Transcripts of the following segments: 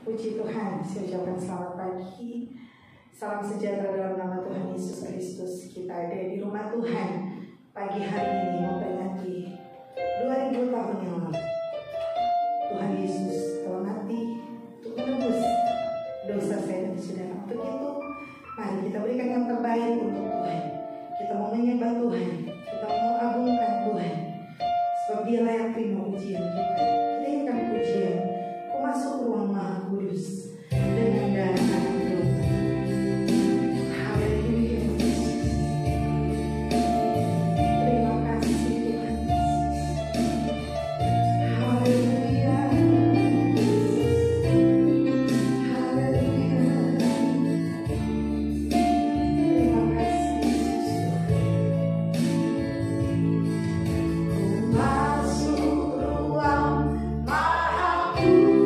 Puji Tuhan, saya ucapkan selamat pagi. Salam sejahtera dalam nama Tuhan Yesus Kristus. Kita ada di rumah Tuhan pagi hari ini memperingati 2000 tahun yang lalu. Tuhan Yesus telah mati untuk menebus dosa saya dan saudara. Untuk itu, mari kita berikan yang terbaik untuk Tuhan. Kita mau menyembah Tuhan, kita mau agungkan Tuhan, sebab Dia layak terima pujian kita. Kita inginkan pujian. Ku masuk ruang Maha Kudus dengan darah anak domba. Haleluya. Terima kasih Tuhan. Haleluya. Haleluya. Terima kasih Yesus. Ku masuk ruang Maha Kudus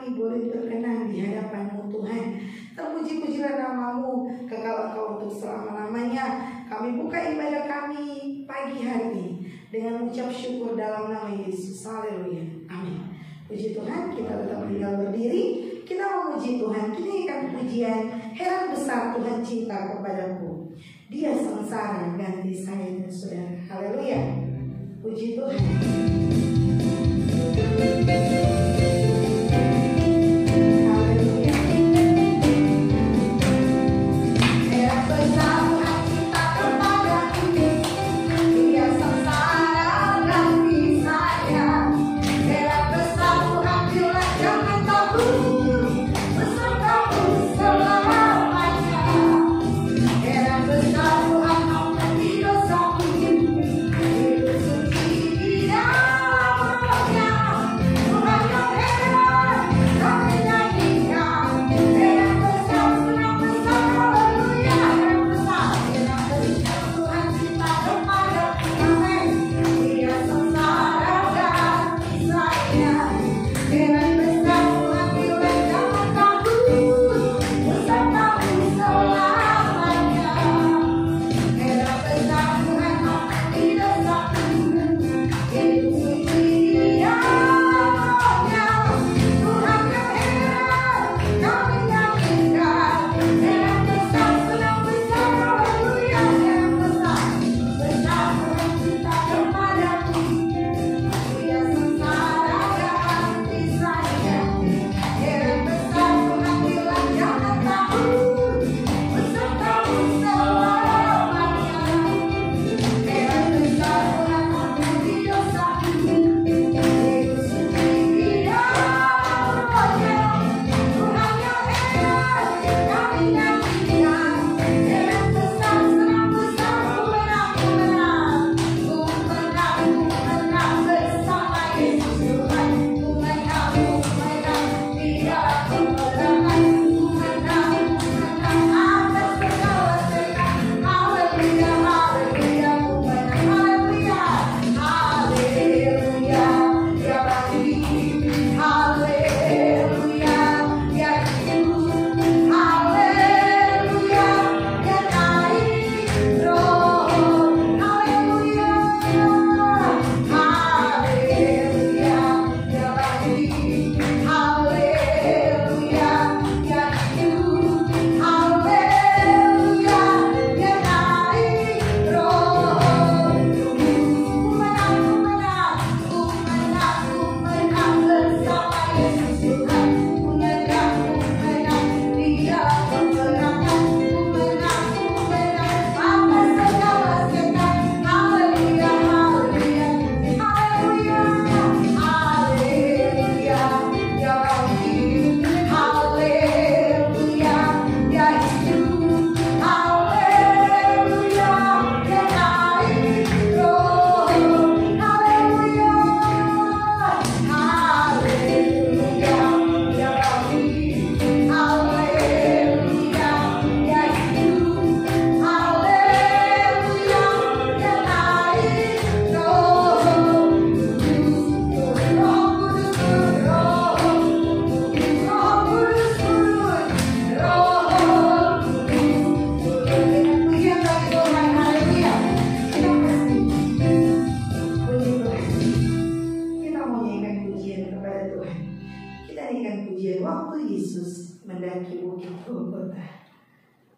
kami boleh berkenan di hadapan-Mu Tuhan. Terpuji-pujilah nama-Mu, kekal Engkau untuk selama-lamanya. Kami buka ibadah kami pagi hari ini dengan ucap syukur dalam nama Yesus. Haleluya. Amin. Puji Tuhan, kita tetap tinggal berdiri. Kita memuji Tuhan. Kita akan pujian, heran besar Tuhan cinta kepadaku. Dia sengsara ganti saya dan saudara. Haleluya. Puji Tuhan.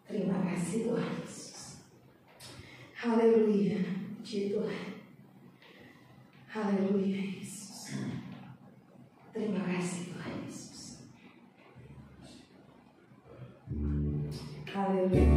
Terima kasih Tuhan Yesus. Haleluya. Puji Tuhan. Haleluya Yesus. Terima kasih Tuhan Yesus. Haleluya.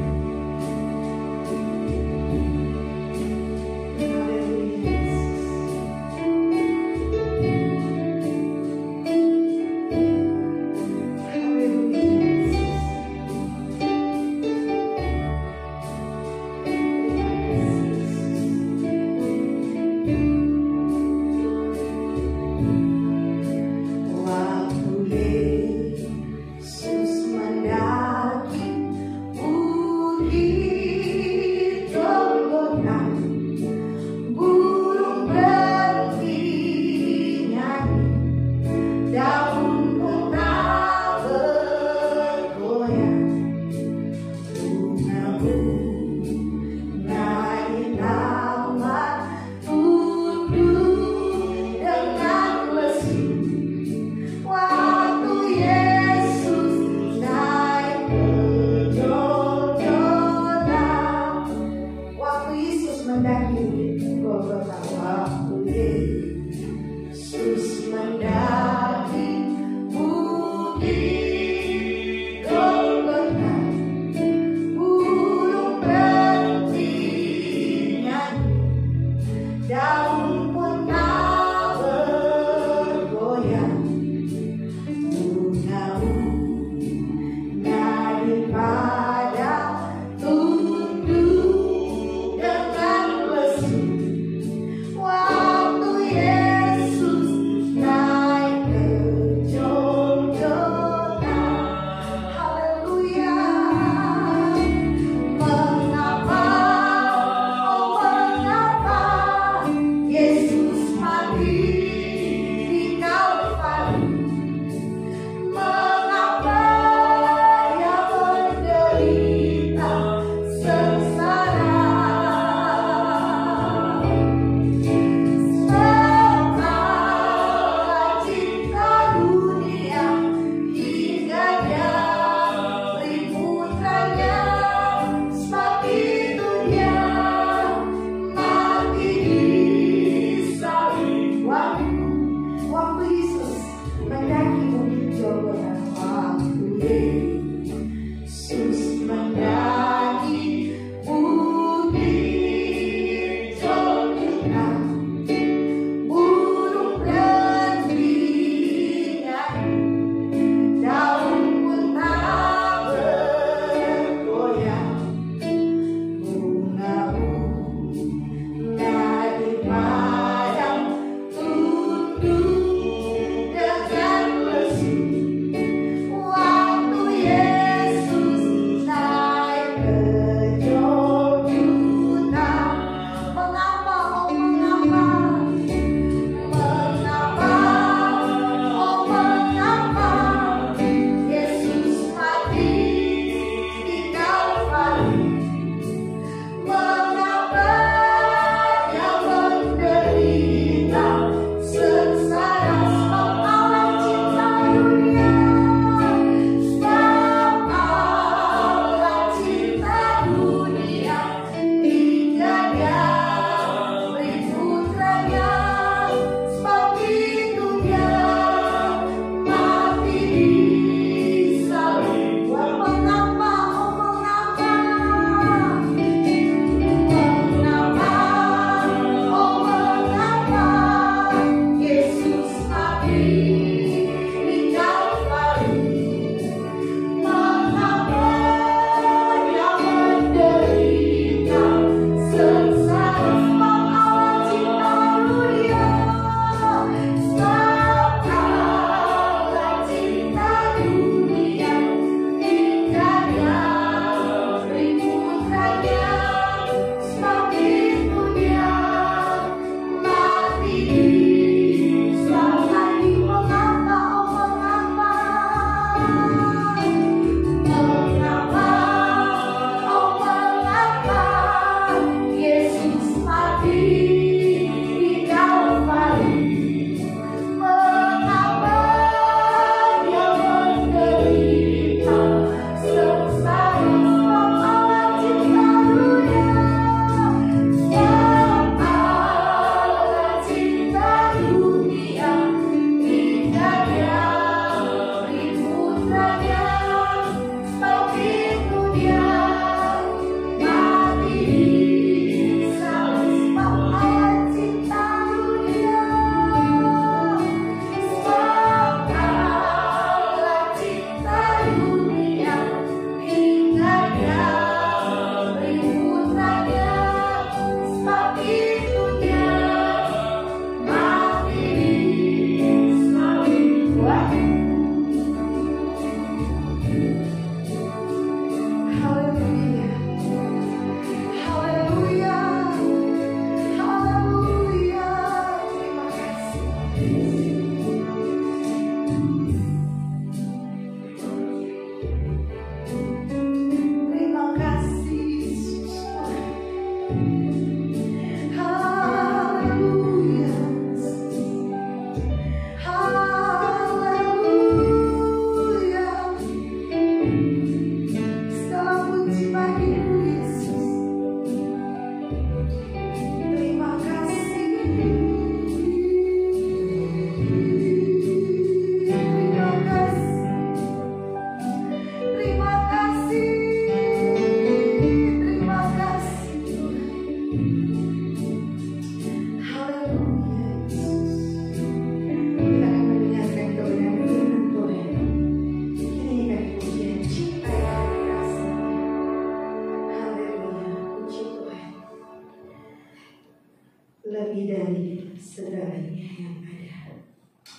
lebih dari segalanya yang ada.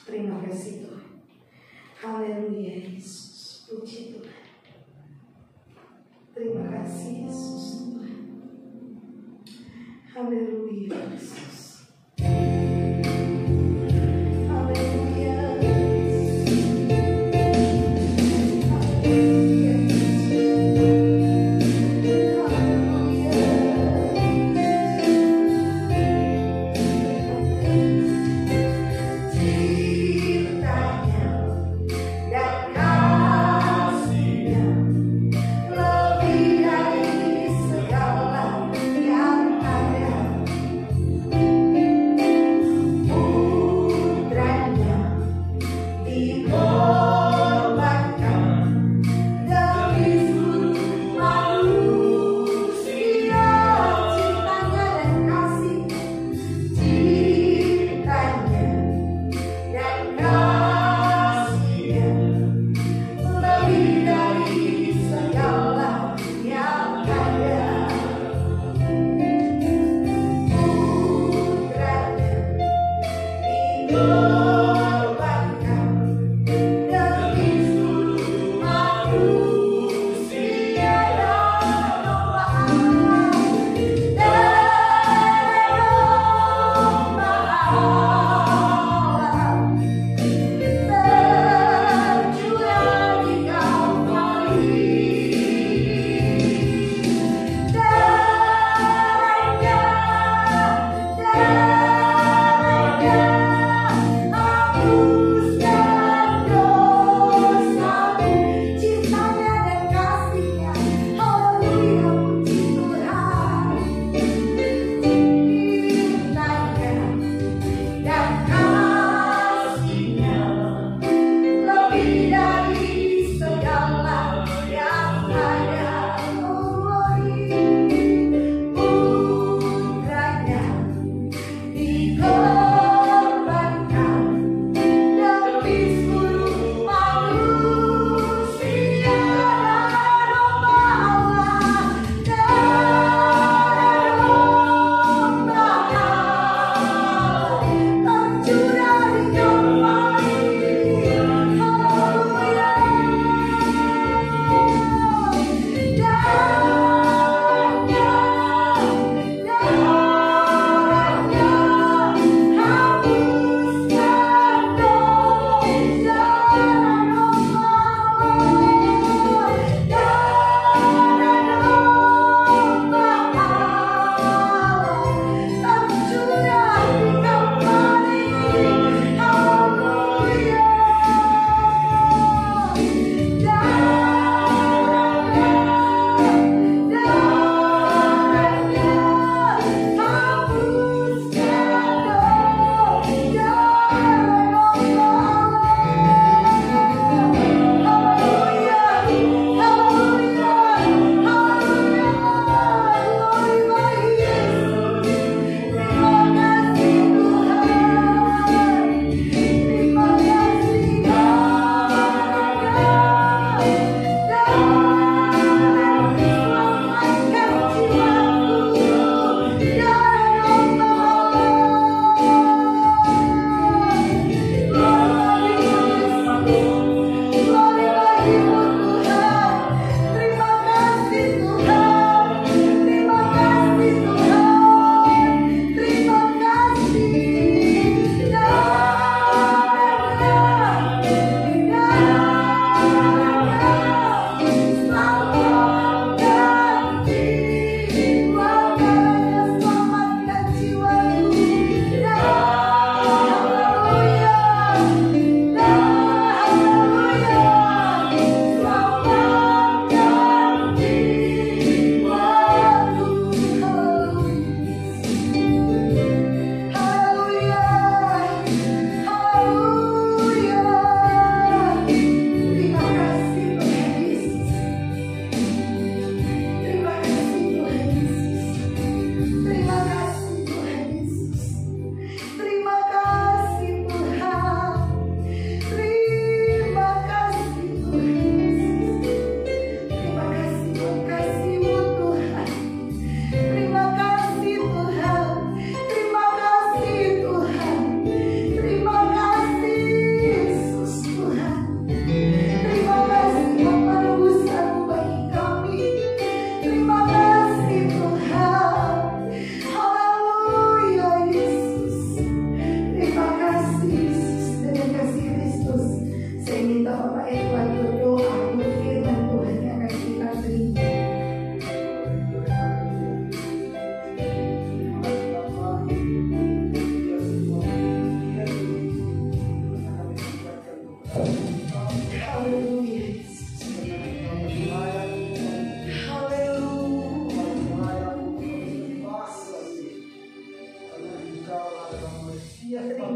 Terima kasih Tuhan. Haleluya Yesus, puji Tuhan. Terima kasih Yesus Tuhan. Haleluya Yesus. Haleluya.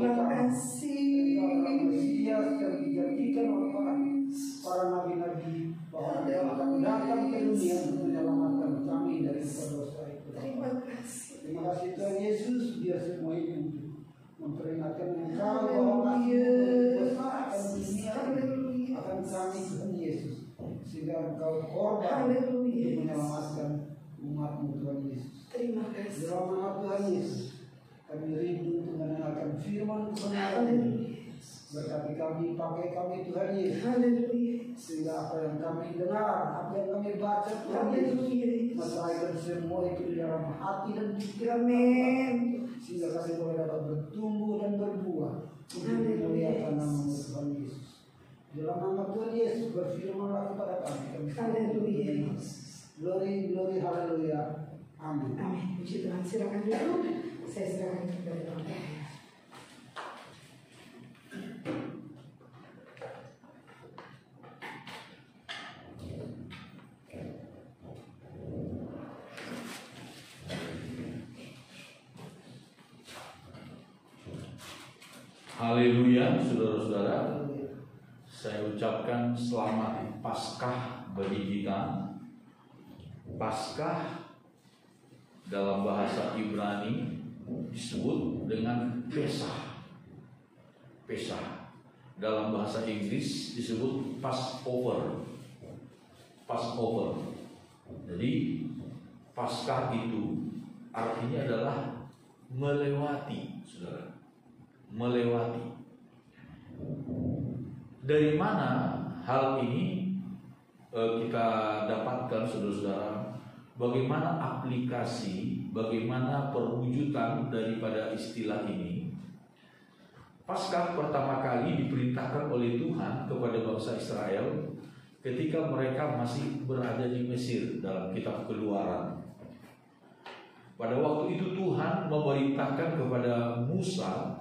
Terima kasih. Mesias yang dijanjikan oleh para nabi-nabi bahwa dia akan datang ke dunia untuk menyelamatkan kami dari dosa itu. Terima kasih. Terima kasih Tuhan Yesus, dia semua ini untuk memperingatkan engkau bahwa kasih akan dunia akan kami Tuhan Yesus, sehingga engkau korban untuk menyelamatkan umatmu Tuhan Yesus. Terima kasih. Dalam nama Tuhan Yesus, kami rindu untuk mendengarkan firman kebenaran. Berkati kami, pakai kami Tuhan Yesus. Sehingga apa yang kami dengar, apa yang kami baca Tuhan Yesus, menyelesaikan semua itu di dalam hati dan pikiran. Amin. Sehingga kami boleh dapat bertumbuh dan berbuah untuk memuliakan nama Tuhan Yesus. Dalam nama Tuhan Yesus berfirmanlah kepada kami. Haleluya. Glory, glory, haleluya. Amin. Amin. Puji Tuhan. Silakan duduk. Saya serahkan kepada Bapak. Haleluya, saudara-saudara. Saya ucapkan selamat Paskah bagi kita. Paskah dalam bahasa Ibrani disebut dengan Pesah. Pesah dalam bahasa Inggris disebut Passover. Passover. Jadi Paskah itu artinya adalah melewati, saudara. Melewati. Dari mana hal ini kita dapatkan, saudara-saudara? Bagaimana aplikasi, bagaimana perwujudan daripada istilah ini? Paskah pertama kali diperintahkan oleh Tuhan kepada bangsa Israel ketika mereka masih berada di Mesir dalam kitab Keluaran. Pada waktu itu Tuhan memerintahkan kepada Musa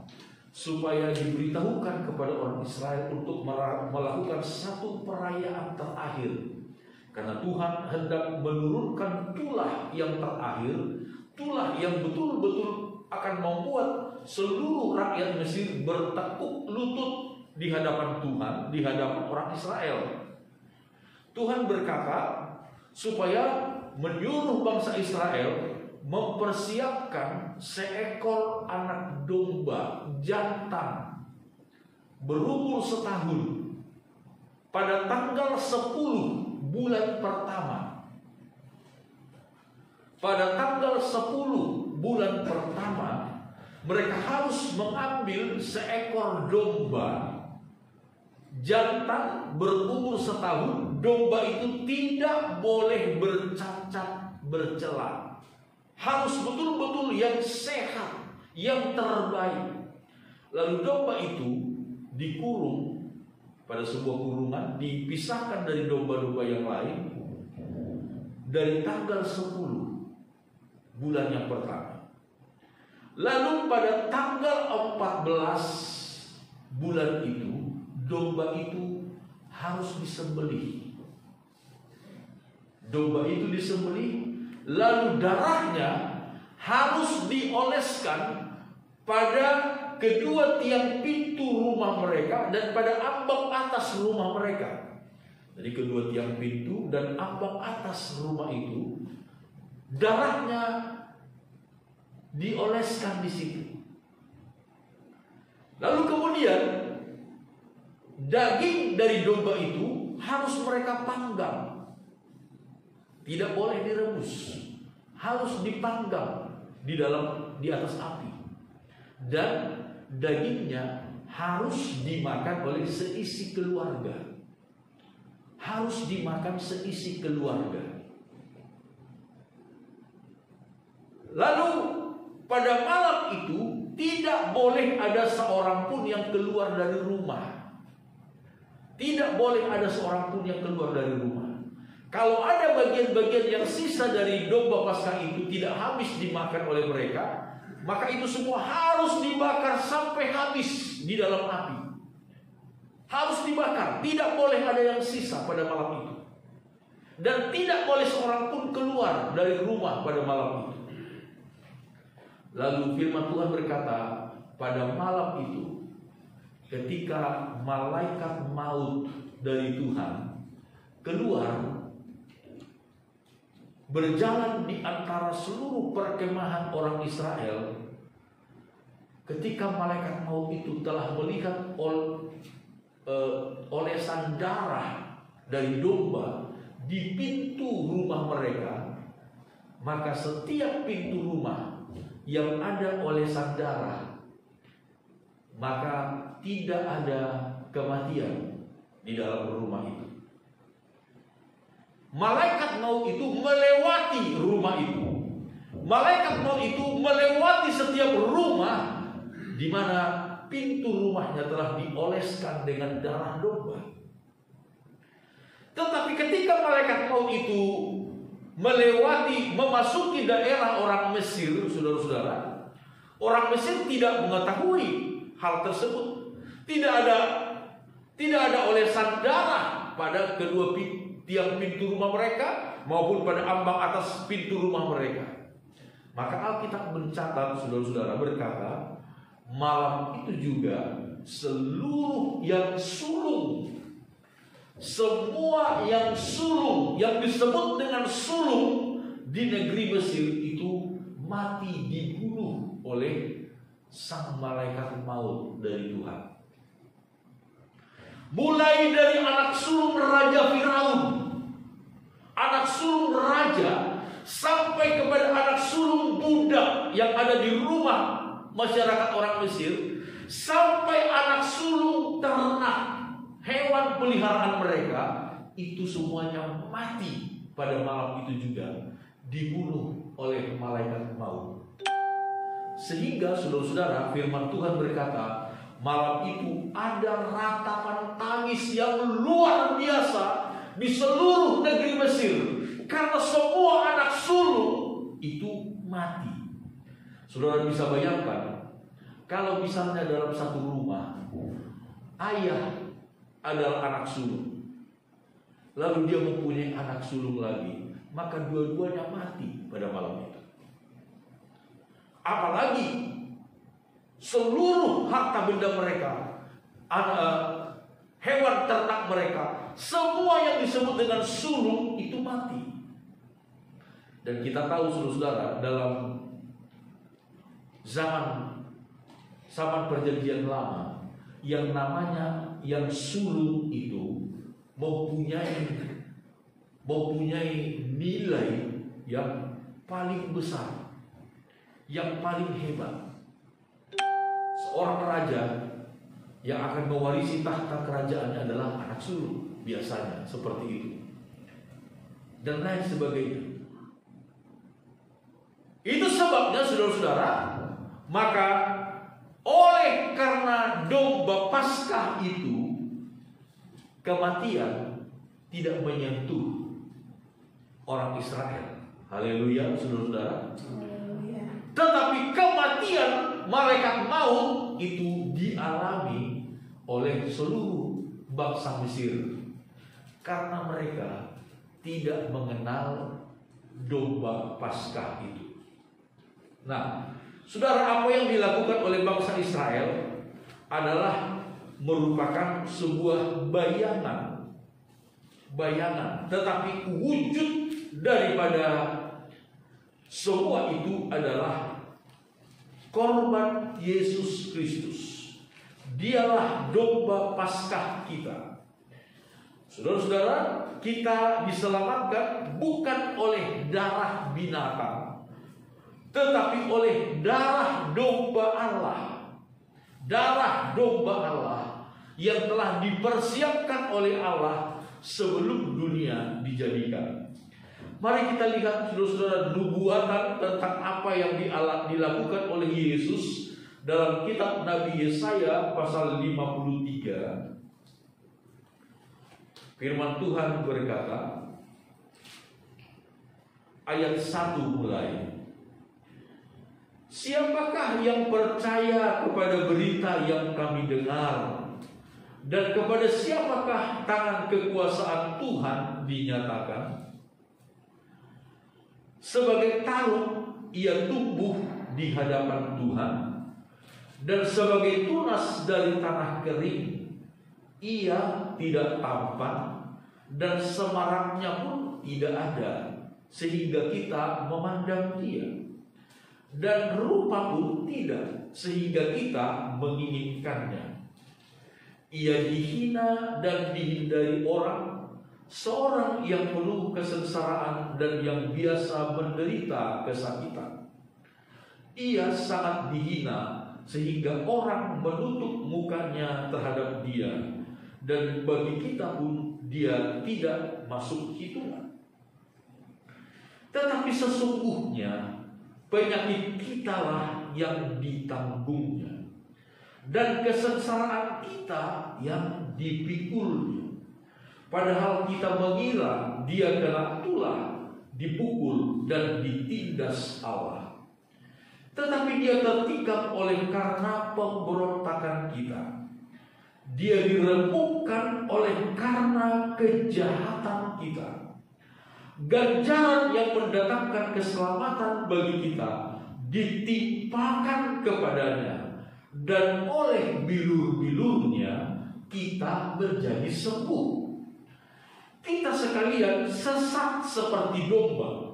supaya diberitahukan kepada orang Israel untuk melakukan satu perayaan terakhir. Karena Tuhan hendak menurunkan tulah yang terakhir, tulah yang betul-betul akan membuat seluruh rakyat Mesir bertekuk lutut di hadapan Tuhan, di hadapan orang Israel. Tuhan berkata supaya menyuruh bangsa Israel mempersiapkan seekor anak domba jantan berumur setahun pada tanggal 10 bulan pertama. Pada tanggal 10 bulan pertama mereka harus mengambil seekor domba jantan berumur setahun. Domba itu tidak boleh bercacat bercela, harus betul-betul yang sehat, yang terbaik. Lalu domba itu dikurung pada sebuah kurungan, dipisahkan dari domba-domba yang lain dari tanggal 10 bulan yang pertama. Lalu pada tanggal 14 bulan itu, domba itu harus disembelih. Domba itu disembelih, lalu darahnya harus dioleskan pada kedua tiang pintu rumah mereka dan pada ambang atas rumah mereka. Jadi kedua tiang pintu dan ambang atas rumah itu darahnya dioleskan di situ. Lalu kemudian daging dari domba itu harus mereka panggang. Tidak boleh direbus, harus dipanggang di atas api. Dan dagingnya harus dimakan oleh seisi keluarga. Harus dimakan seisi keluarga. Lalu pada malam itu tidak boleh ada seorang pun yang keluar dari rumah. Tidak boleh ada seorang pun yang keluar dari rumah. Kalau ada bagian-bagian yang sisa dari domba Paskah itu tidak habis dimakan oleh mereka, maka itu semua harus dibakar sampai habis di dalam api. Harus dibakar, tidak boleh ada yang sisa pada malam itu. Dan tidak boleh seorang pun keluar dari rumah pada malam itu. Lalu firman Tuhan berkata, pada malam itu ketika malaikat maut dari Tuhan keluar berjalan di antara seluruh perkemahan orang Israel, ketika malaikat maut itu telah melihat olesan darah dari domba di pintu rumah mereka, maka setiap pintu rumah yang ada olesan darah, maka tidak ada kematian di dalam rumah itu. Malaikat maut itu melewati rumah itu. Malaikat maut itu melewati setiap rumah di mana pintu rumahnya telah dioleskan dengan darah domba. Tetapi ketika malaikat maut itu memasuki daerah orang Mesir, saudara-saudara, orang Mesir tidak mengetahui hal tersebut. Tidak ada olesan darah pada kedua tiang pintu rumah mereka maupun pada ambang atas pintu rumah mereka. Maka Alkitab mencatat, saudara-saudara, berkata, malam itu juga seluruh yang sulung, semua yang sulung, yang disebut dengan sulung di negeri Mesir itu mati dibunuh oleh sang malaikat maut dari Tuhan. Mulai dari anak sulung Raja Firaun, anak sulung raja, sampai kepada anak sulung budak yang ada di rumah masyarakat orang Mesir, sampai anak sulung ternak, hewan peliharaan mereka, itu semuanya mati pada malam itu juga, dibunuh oleh malaikat maut. Sehingga saudara-saudara, firman Tuhan berkata, malam itu ada ratapan tangis yang luar biasa di seluruh negeri Mesir, karena semua anak sulung itu mati. Saudara bisa bayangkan, kalau misalnya dalam satu rumah, ayah adalah anak sulung, lalu dia mempunyai anak sulung lagi, maka dua-duanya mati pada malam itu. Apalagi seluruh harta benda mereka, hewan ternak mereka, semua yang disebut dengan sulung itu mati. Dan kita tahu, saudara-saudara, dalam zaman perjanjian lama, yang namanya yang sulung itu mempunyai nilai yang paling besar, yang paling hebat. Seorang raja yang akan mewarisi tahta kerajaannya adalah anak sulung, biasanya seperti itu, dan lain sebagainya. Itu sebabnya, saudara-saudara, maka oleh karena domba Paskah itu, kematian tidak menyentuh orang Israel. Haleluya, saudara-saudara. Tetapi kematian malaikat maut itu dialami oleh seluruh bangsa Mesir, karena mereka tidak mengenal domba Paskah itu. Nah, saudara, apa yang dilakukan oleh bangsa Israel adalah merupakan sebuah bayangan, tetapi wujud daripada semua itu adalah korban Yesus Kristus. Dialah domba Paskah kita. Saudara-saudara, kita diselamatkan bukan oleh darah binatang, tetapi oleh darah domba Allah. Darah domba Allah yang telah dipersiapkan oleh Allah sebelum dunia dijadikan. Mari kita lihat, saudara-saudara, nubuatan tentang apa yang dilakukan oleh Yesus dalam kitab Nabi Yesaya pasal 53. Firman Tuhan berkata, ayat 1 mulai, siapakah yang percaya kepada berita yang kami dengar, dan kepada siapakah tangan kekuasaan Tuhan dinyatakan? Sebagai taruk ia tumbuh di hadapan Tuhan, Dan sebagai tunas dari tanah kering, ia tidak tampan dan semaraknya pun tidak ada, sehingga kita memandang dia. Dan rupa pun tidak, sehingga kita menginginkannya. Ia dihina dan dihindari orang, seorang yang penuh kesengsaraan dan yang biasa menderita kesakitan. Ia sangat dihina sehingga orang menutup mukanya terhadap dia, dan bagi kita pun dia tidak masuk hitungan. Tetapi sesungguhnya penyakit kitalah yang ditanggungnya, dan kesengsaraan kita yang dipikulnya. Padahal kita mengira dia kena tulah, dipukul dan ditindas Allah. Tetapi dia tertikam oleh karena pemberontakan kita. Dia diremukkan oleh karena kejahatan kita. Ganjaran yang mendatangkan keselamatan bagi kita ditimpakan kepadanya, dan oleh bilur-bilurnya kita menjadi sembuh. Kita sekalian sesat seperti domba.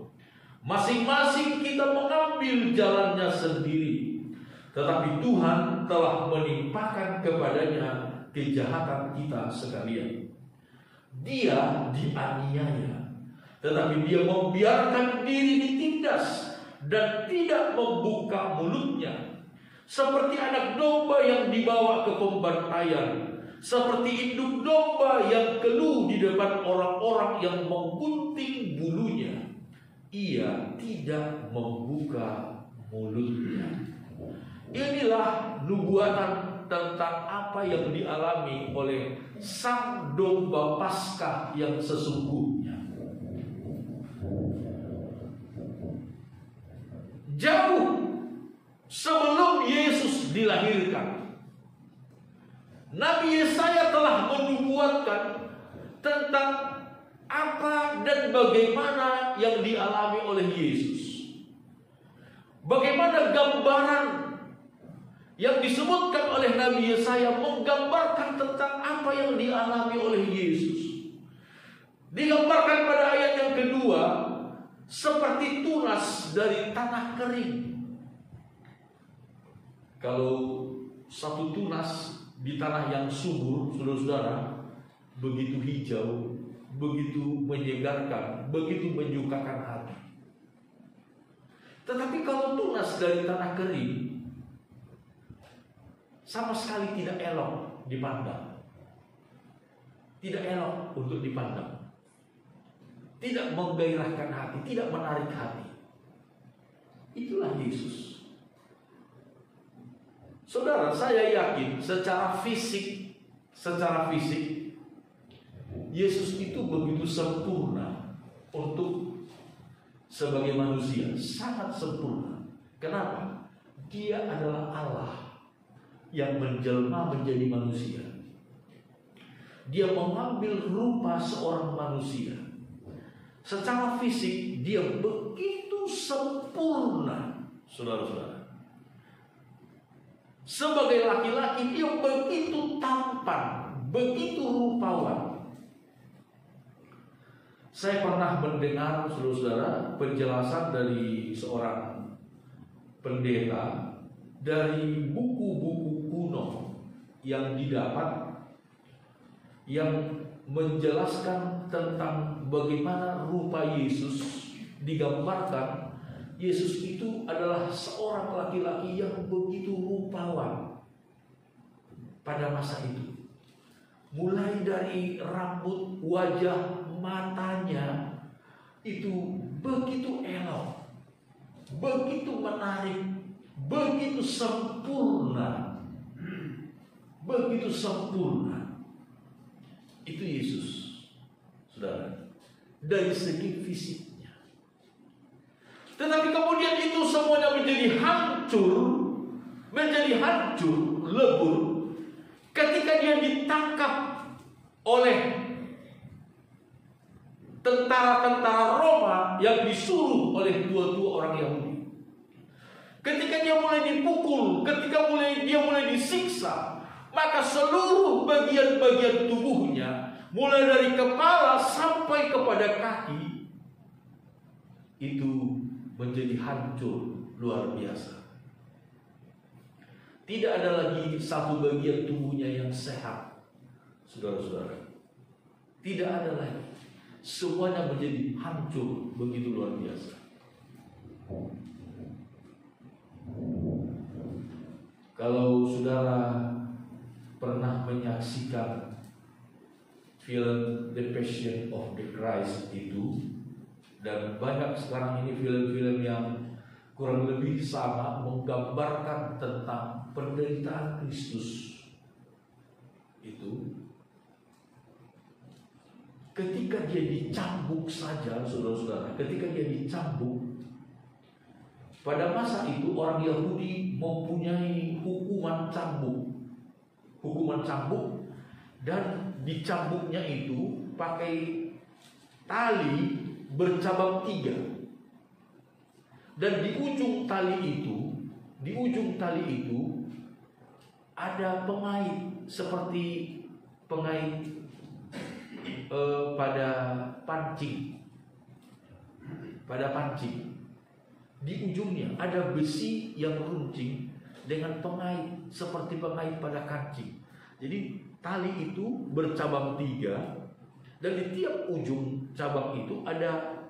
Masing-masing kita mengambil jalannya sendiri, tetapi Tuhan telah menimpakan kepadanya kejahatan kita sekalian. Dia dianiaya, tetapi dia membiarkan diri ditindas dan tidak membuka mulutnya. Seperti anak domba yang dibawa ke pembantaian, seperti induk domba yang keluh di depan orang-orang yang menggunting bulunya, ia tidak membuka mulutnya. Inilah nubuatan tentang apa yang dialami oleh sang domba Paskah yang sesungguhnya. Jauh sebelum Yesus dilahirkan, Nabi Yesaya telah menubuatkan tentang apa dan bagaimana yang dialami oleh Yesus. Bagaimana gambaran yang disebutkan oleh Nabi Yesaya menggambarkan tentang apa yang dialami oleh Yesus. Digambarkan pada ayat yang kedua seperti tunas dari tanah kering. Kalau satu tunas di tanah yang subur, saudara-saudara, begitu hijau, begitu menyegarkan, begitu menyukakan hati. Tetapi kalau tunas dari tanah kering, sama sekali tidak elok dipandang. Tidak elok untuk dipandang. Tidak menggairahkan hati, tidak menarik hati. Itulah Yesus. Saudara, saya yakin secara fisik, Yesus itu begitu sempurna untuk sebagai manusia, sangat sempurna. Kenapa? Dia adalah Allah yang menjelma menjadi manusia. Dia mengambil rupa seorang manusia. Secara fisik dia begitu sempurna, saudara-saudara. Sebagai laki-laki dia begitu tampan, begitu rupawan. Saya pernah mendengar, saudara-saudara, penjelasan dari seorang pendeta dari buku-buku kuno yang didapat, yang menjelaskan tentang bagaimana rupa Yesus digambarkan. Yesus itu adalah seorang laki-laki yang begitu rupawan pada masa itu. Mulai dari rambut, wajah, matanya itu begitu elok, begitu menarik, begitu sempurna, begitu sempurna. Itu Yesus, saudara, dari segi fisiknya. Tetapi kemudian itu semuanya menjadi hancur, lebur, ketika dia ditangkap oleh tentara-tentara Roma yang disuruh oleh dua orang Yahudi. ketika dia mulai dipukul, ketika dia mulai disiksa, maka seluruh bagian-bagian tubuhnya, mulai dari kepala sampai kepada kaki, itu menjadi hancur luar biasa. Tidak ada lagi satu bagian tubuhnya yang sehat, saudara-saudara. Tidak ada lagi. Semuanya menjadi hancur begitu luar biasa. Kalau saudara pernah menyaksikan film The Passion of the Christ itu, dan banyak sekarang ini film-film yang kurang lebih sama menggambarkan tentang penderitaan Kristus itu, ketika dia dicambuk saja, saudara-saudara, ketika dia dicambuk, pada masa itu orang Yahudi mempunyai hukuman cambuk. Hukuman cambuk, dan dicambuknya itu pakai tali bercabang 3. Dan di ujung tali itu ada pengait, seperti pengait pada pancing. Pada pancing. Di ujungnya ada besi yang runcing dengan pengait, seperti pengait pada kancing. Jadi tali itu bercabang 3, dan di tiap ujung cabang itu ada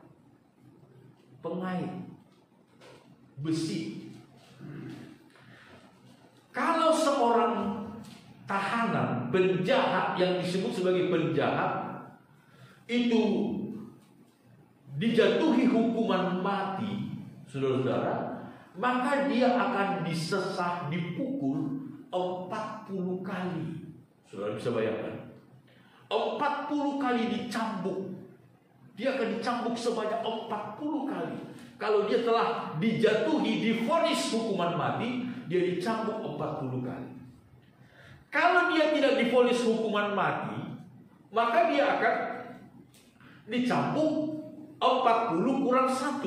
pengait besi. Kalau seorang tahanan, penjahat yang disebut sebagai penjahat, itu dijatuhi hukuman mati, saudara-saudara, maka dia akan disesah, dipukul 40 kali. Saudara bisa bayangkan, 40 kali dicambuk. Dia akan dicambuk sebanyak 40 kali. Kalau dia telah dijatuhi, divonis hukuman mati, dia dicambuk 40 kali. Kalau dia tidak divonis hukuman mati, maka dia akan dicambuk 40 kurang 1,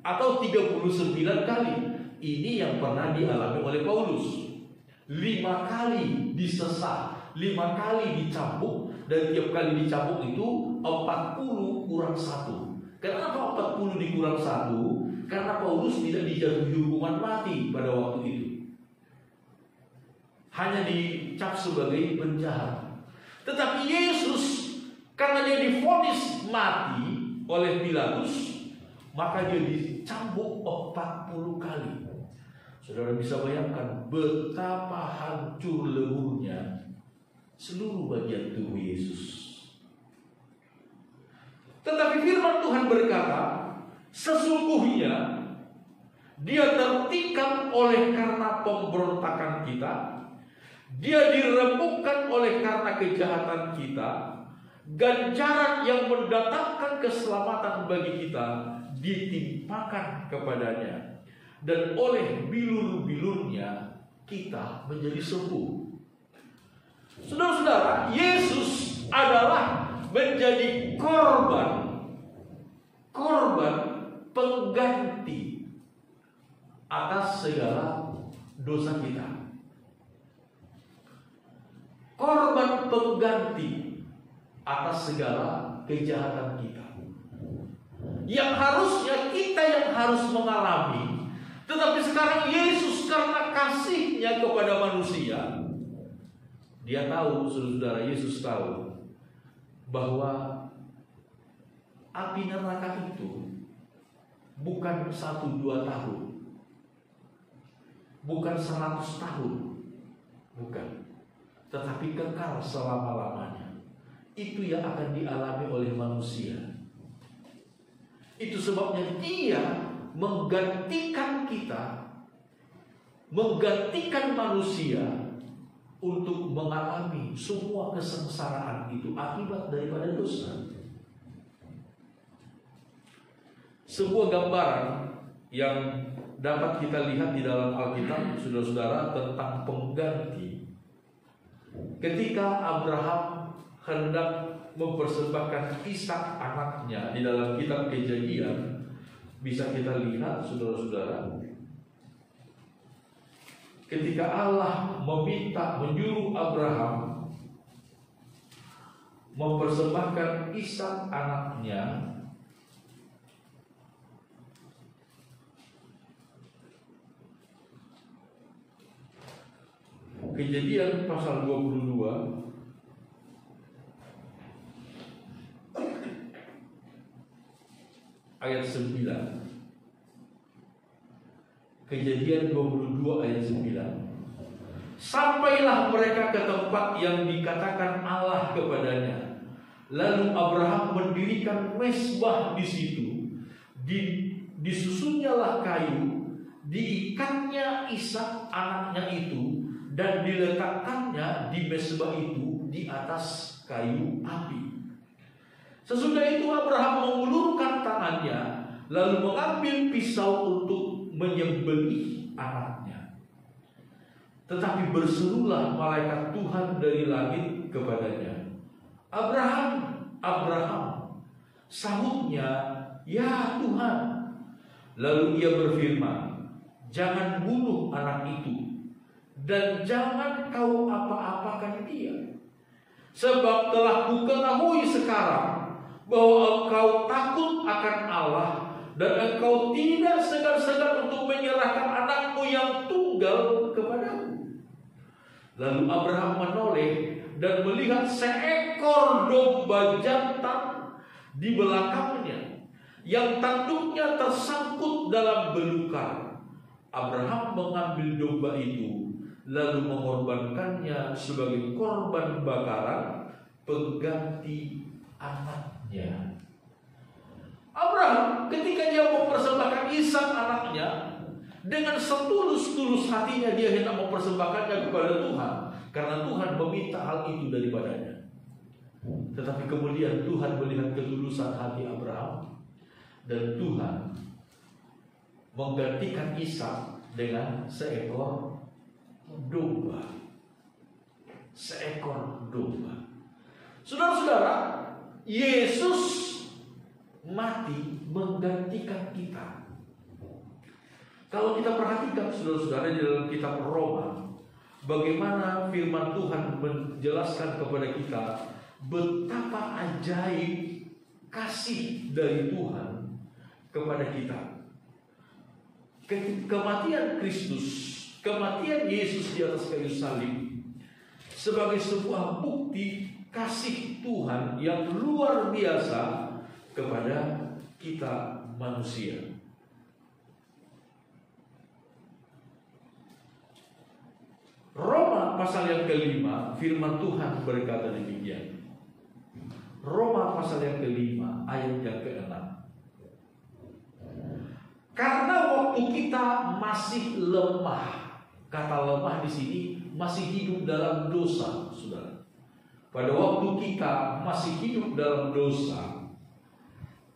atau 39 kali. Ini yang pernah dialami oleh Paulus. 5 kali disesah, 5 kali dicambuk, dan tiap kali dicambuk itu 40 kurang 1. Kenapa 40 dikurang 1? Karena Paulus tidak dijatuhi hukuman mati pada waktu itu. Hanya dicap sebagai penjahat. Tetapi Yesus, karena dia divonis mati oleh Pilatus, maka dia dicambuk 40 kali. Saudara bisa bayangkan betapa hancur leburnya seluruh bagian tubuh Yesus. Tetapi firman Tuhan berkata, sesungguhnya dia tertikam oleh karena pemberontakan kita, dia diremukkan oleh karena kejahatan kita, ganjaran yang mendatangkan keselamatan bagi kita ditimpakan kepadanya, dan oleh bilur-bilurnya kita menjadi sembuh. Saudara-saudara, Yesus adalah menjadi korban pengganti atas segala dosa kita. Korban pengganti atas segala kejahatan kita. Yang harusnya kita yang harus mengalami, tetapi sekarang Yesus karena kasihnya kepada manusia, dia tahu, saudara, Yesus tahu bahwa api neraka itu bukan 1-2 tahun, bukan 100 tahun, bukan, tetapi kekal selama-lamanya. Itu yang akan dialami oleh manusia. Itu sebabnya dia menggantikan kita, menggantikan manusia untuk mengalami semua kesengsaraan itu akibat daripada dosa. Sebuah gambaran yang dapat kita lihat di dalam Alkitab, saudara-saudara, tentang pengganti. Ketika Abraham hendak mempersembahkan Ishak anaknya di dalam kitab Kejadian, bisa kita lihat, saudara-saudara, ketika Allah menyuruh Abraham mempersembahkan Ishak anaknya, Kejadian pasal 22 ayat 9. Kejadian 22 ayat 9. Sampailah mereka ke tempat yang dikatakan Allah kepadanya. Lalu Abraham mendirikan mezbah di situ. Disusunyalah kayu, diikatnya Ishak anaknya itu, dan diletakkannya di mezbah itu di atas kayu api. Sesudah itu Abraham mengulurkan tangannya, lalu mengambil pisau untuk menyembelih anaknya. Tetapi berserulah malaikat Tuhan dari langit kepadanya, "Abraham, Abraham." Sahutnya, "Ya Tuhan." Lalu ia berfirman, "Jangan bunuh anak itu, dan jangan kau apa-apakan dia. Sebab telah kuketahui sekarang bahwa engkau takut akan Allah, dan engkau tidak segan-segan untuk menyerahkan anakmu yang tunggal kepadaku." Lalu Abraham menoleh dan melihat seekor domba jantan di belakangnya, yang tanduknya tersangkut dalam belukar. Abraham mengambil domba itu, lalu mengorbankannya sebagai korban bakaran pengganti anaknya. Abraham ketika dia mempersembahkan Ishak anaknya, dengan setulus-tulus hatinya dia hendak mempersembahkannya kepada Tuhan, karena Tuhan meminta hal itu daripadanya. Tetapi kemudian Tuhan melihat ketulusan hati Abraham, dan Tuhan menggantikan Ishak dengan seekor domba. Seekor domba. Saudara-saudara, Yesus mati menggantikan kita. Kalau kita perhatikan saudara-saudara di dalam kitab Roma, bagaimana firman Tuhan menjelaskan kepada kita betapa ajaib kasih dari Tuhan kepada kita. Kematian Kristus, kematian Yesus di atas kayu salib sebagai sebuah bukti kasih Tuhan yang luar biasa kepada kita manusia. Roma pasal yang kelima, firman Tuhan berkata demikian. Roma pasal yang kelima, ayat yang ke-6. Karena waktu kita masih lemah, kata lemah di sini masih hidup dalam dosa, saudara. Pada waktu kita masih hidup dalam dosa,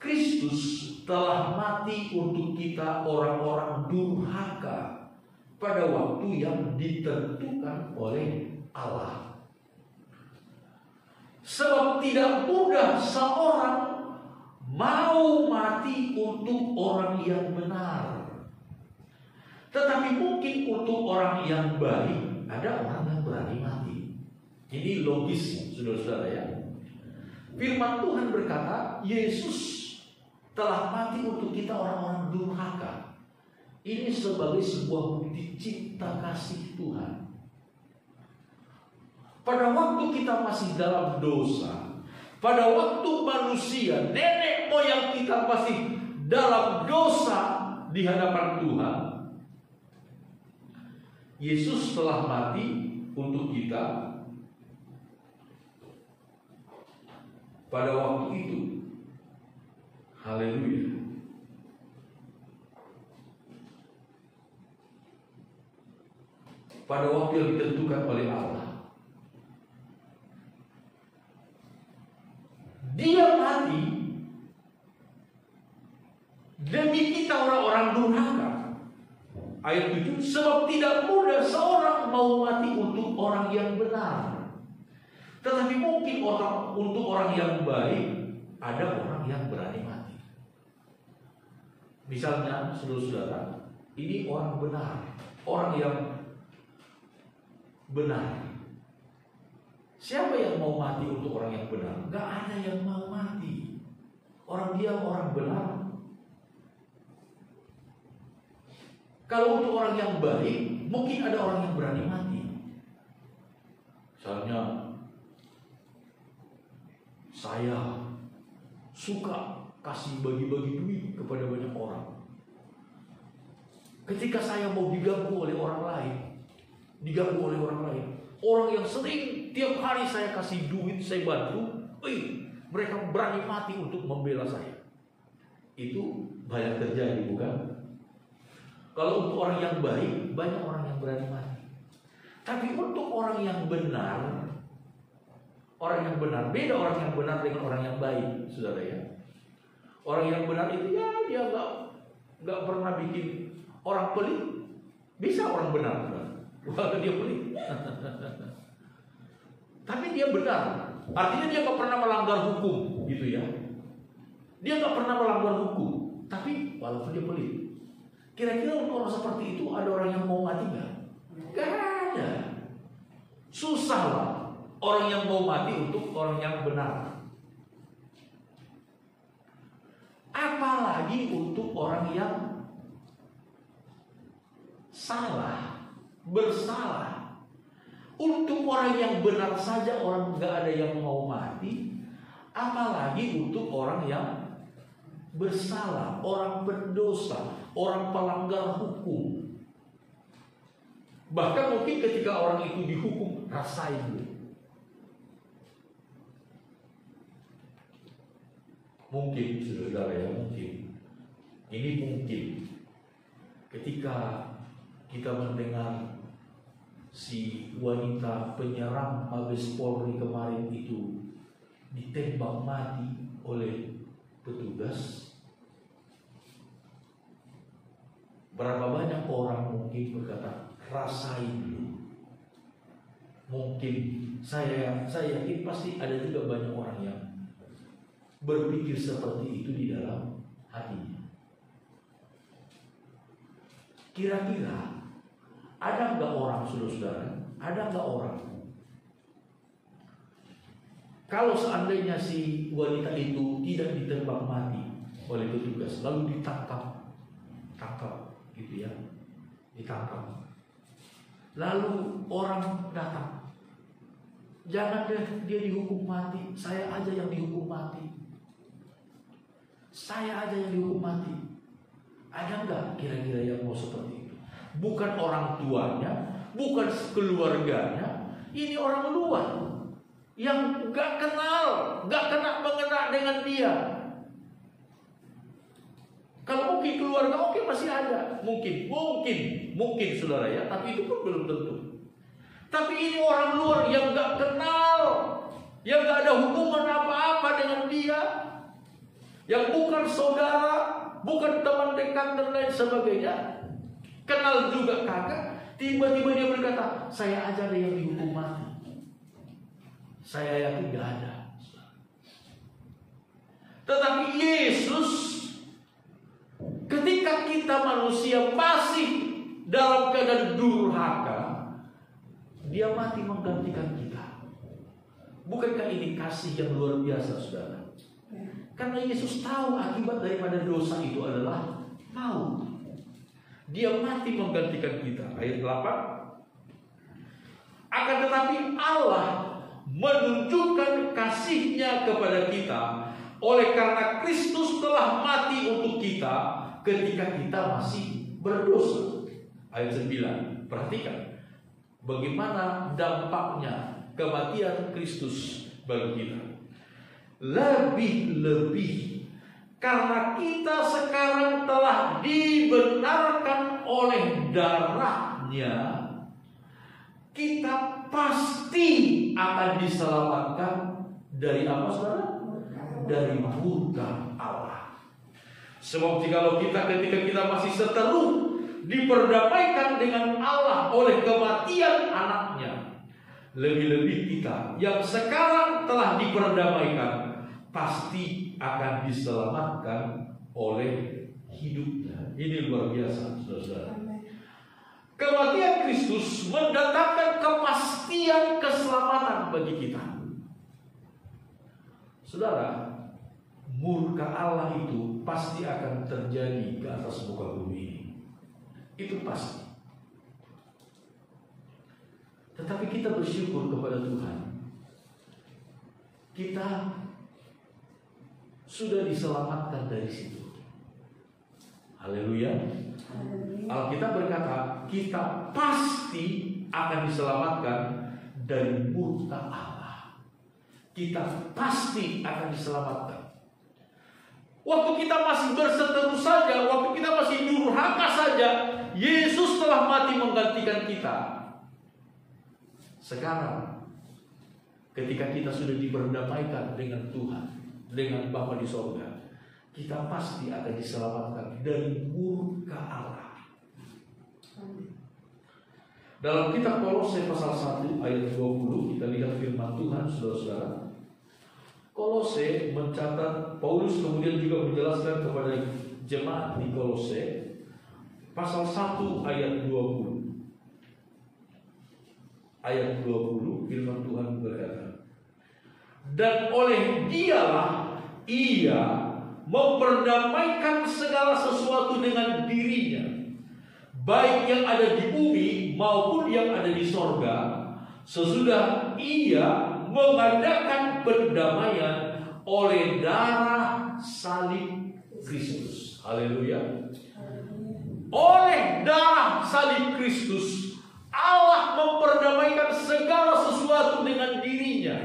Kristus telah mati untuk kita orang-orang durhaka pada waktu yang ditentukan oleh Allah. Sebab tidak mudah seorang mau mati untuk orang yang benar, tetapi mungkin untuk orang yang baik ada orang yang berani mati. Ini logisnya, saudara-saudara ya. Firman Tuhan berkata, Yesus telah mati untuk kita orang-orang durhaka. Ini sebagai sebuah bukti cinta kasih Tuhan. Pada waktu kita masih dalam dosa, pada waktu manusia, nenek moyang kita masih dalam dosa di hadapan Tuhan, Yesus telah mati untuk kita pada waktu itu. Haleluya. Pada waktu yang ditentukan oleh Allah. Dia mati demi kita orang-orang durhaka. Ayat 7, sebab tidak mudah seorang mau mati untuk orang yang benar, tetapi mungkin untuk orang yang baik ada orang yang berani mati. Misalnya saudara-saudara, ini orang benar, orang yang benar. Siapa yang mau mati untuk orang yang benar? Gak ada yang mau mati. Dia orang benar. Kalau untuk orang yang baik, mungkin ada orang yang berani mati. Misalnya, saya suka kasih bagi-bagi duit kepada banyak orang. Ketika saya mau diganggu oleh orang lain, orang yang sering tiap hari saya kasih duit, saya bantu, mereka berani mati untuk membela saya. Itu banyak terjadi, bukan? Kalau untuk orang yang baik, banyak orang yang berani mati. Tapi untuk orang yang benar, beda orang yang benar dengan orang yang baik, saudara ya. Orang yang benar itu ya dia nggak pernah bikin orang pelit. Bisa orang benar, kalau dia pelit. Tapi dia benar, artinya dia nggak pernah melanggar hukum, gitu ya. Dia nggak pernah melanggar hukum, tapi walaupun dia pelit. Kira-kira untuk orang seperti itu ada orang yang mau mati nggak? Gak ada. Susah lah orang yang mau mati untuk orang yang benar. Apalagi untuk orang yang bersalah. Untuk orang yang benar saja orang nggak ada yang mau mati, apalagi untuk orang yang bersalah, orang berdosa, orang pelanggar hukum. Bahkan mungkin ketika orang itu dihukum, rasain dulu. Mungkin, saudara ya, mungkin. Ini mungkin. Ketika kita mendengar si wanita penyerang Mabes Polri kemarin itu ditembak mati oleh petugas, berapa banyak orang mungkin berkata, rasain dulu. Mungkin saya yakin pasti ada juga banyak orang yang berpikir seperti itu di dalam hatinya. Kira-kira ada nggak orang, saudara-saudara? Ada nggak orang? Kalau seandainya si wanita itu tidak ditembak mati oleh petugas, lalu ditangkap, gitu ya, ditangkap. Lalu orang datang, jangan deh dia dihukum mati, saya aja yang dihukum mati. Ada nggak kira-kira yang mau seperti itu? Bukan orang tuanya, bukan keluarganya, ini orang luar yang nggak mengena dengan dia. Kalau mungkin keluarga oke, masih ada, mungkin saudara ya, tapi itu pun belum tentu. Tapi ini orang luar yang nggak kenal, yang nggak ada hubungan apa-apa dengan dia, yang bukan saudara, bukan teman dekat dan lain sebagainya, kenal juga kagak. Tiba-tiba dia berkata, saya aja ada yang dihukum mati. Saya yakin nggak ada. Tetapi Yesus, ketika kita manusia masih dalam keadaan durhaka, dia mati menggantikan kita. Bukankah ini kasih yang luar biasa, saudara? Karena Yesus tahu akibat daripada dosa itu adalah maut. Dia mati menggantikan kita. Ayat 8. Akan tetapi Allah menunjukkan kasih-Nya kepada kita oleh karena Kristus telah mati untuk kita ketika kita masih berdosa. Ayat 9. Perhatikan bagaimana dampaknya kematian Kristus bagi kita. Lebih-lebih karena kita sekarang telah dibenarkan oleh darah-Nya, kita pasti akan diselamatkan dari apa, saudara? Dari murka Allah. Sebab jikalau ketika kita masih seteru diperdamaikan dengan Allah oleh kematian anaknya, lebih-lebih kita yang sekarang telah diperdamaikan pasti akan diselamatkan oleh hidupnya. Ini luar biasa, saudara. Kematian Kristus mendatangkan kepastian keselamatan bagi kita. Saudara, murka Allah itu pasti akan terjadi ke atas muka bumi ini. Itu pasti. Tetapi kita bersyukur kepada Tuhan. Kita sudah diselamatkan dari situ. Haleluya. Alkitab berkata, kita pasti akan diselamatkan dari murka Allah. Kita pasti akan diselamatkan. Waktu kita masih berseteru saja, waktu kita masih durhaka saja, Yesus telah mati menggantikan kita. Sekarang, ketika kita sudah diberdamaikan dengan Tuhan, dengan Bapa di sorga, kita pasti akan diselamatkan dari murka Allah. Dalam kitab Kolose pasal 1 ayat 20, kita lihat firman Tuhan, saudara-saudara. Kolose mencatat, Paulus kemudian juga menjelaskan kepada jemaat di Kolose pasal 1 ayat 20. Ayat 20 firman Tuhan berkata, dan oleh Dialah ia memperdamaikan segala sesuatu dengan dirinya, baik yang ada di bumi maupun yang ada di sorga, sesudah ia mengadakan pendamaian oleh darah salib Kristus. Haleluya. Oleh darah salib Kristus, Allah memperdamaikan segala sesuatu dengan dirinya.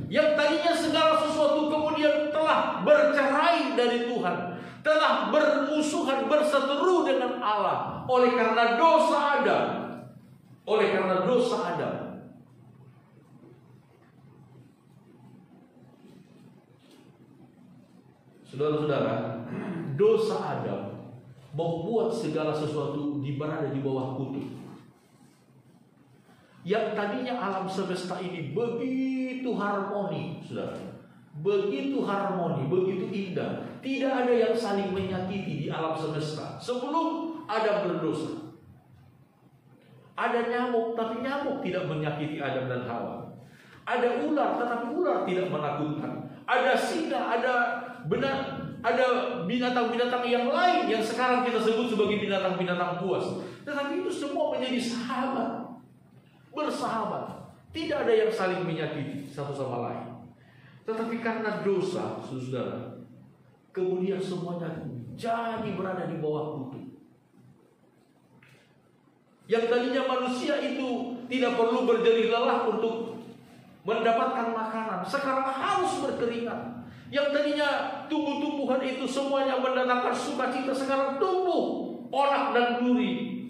Yang tadinya segala sesuatu kemudian telah bercerai dari Tuhan, telah bermusuhan, berseteru dengan Allah oleh karena dosa Adam. Oleh karena dosa Adam. Saudara-saudara, dosa Adam membuat segala sesuatu berada di bawah kutuk. Yang tadinya alam semesta ini begitu harmoni, saudara, begitu harmoni, begitu indah, tidak ada yang saling menyakiti di alam semesta sebelum Adam berdosa. Ada nyamuk, tapi nyamuk tidak menyakiti Adam dan Hawa. Ada ular, tetapi ular tidak menakutkan. Ada singa, ada binatang-binatang yang lain yang sekarang kita sebut sebagai binatang-binatang buas. Tetapi itu semua menjadi sahabat, bersahabat. Tidak ada yang saling menyakiti satu sama lain. Tetapi karena dosa, saudara, kemudian semuanya jadi berada di bawah kutuk. Yang tadinya manusia itu tidak perlu berjerih lelah untuk mendapatkan makanan, sekarang harus berkeringat. Yang tadinya tumbuh-tumbuhan itu semuanya mendatangkan sukacita, sekarang tumbuh onak dan duri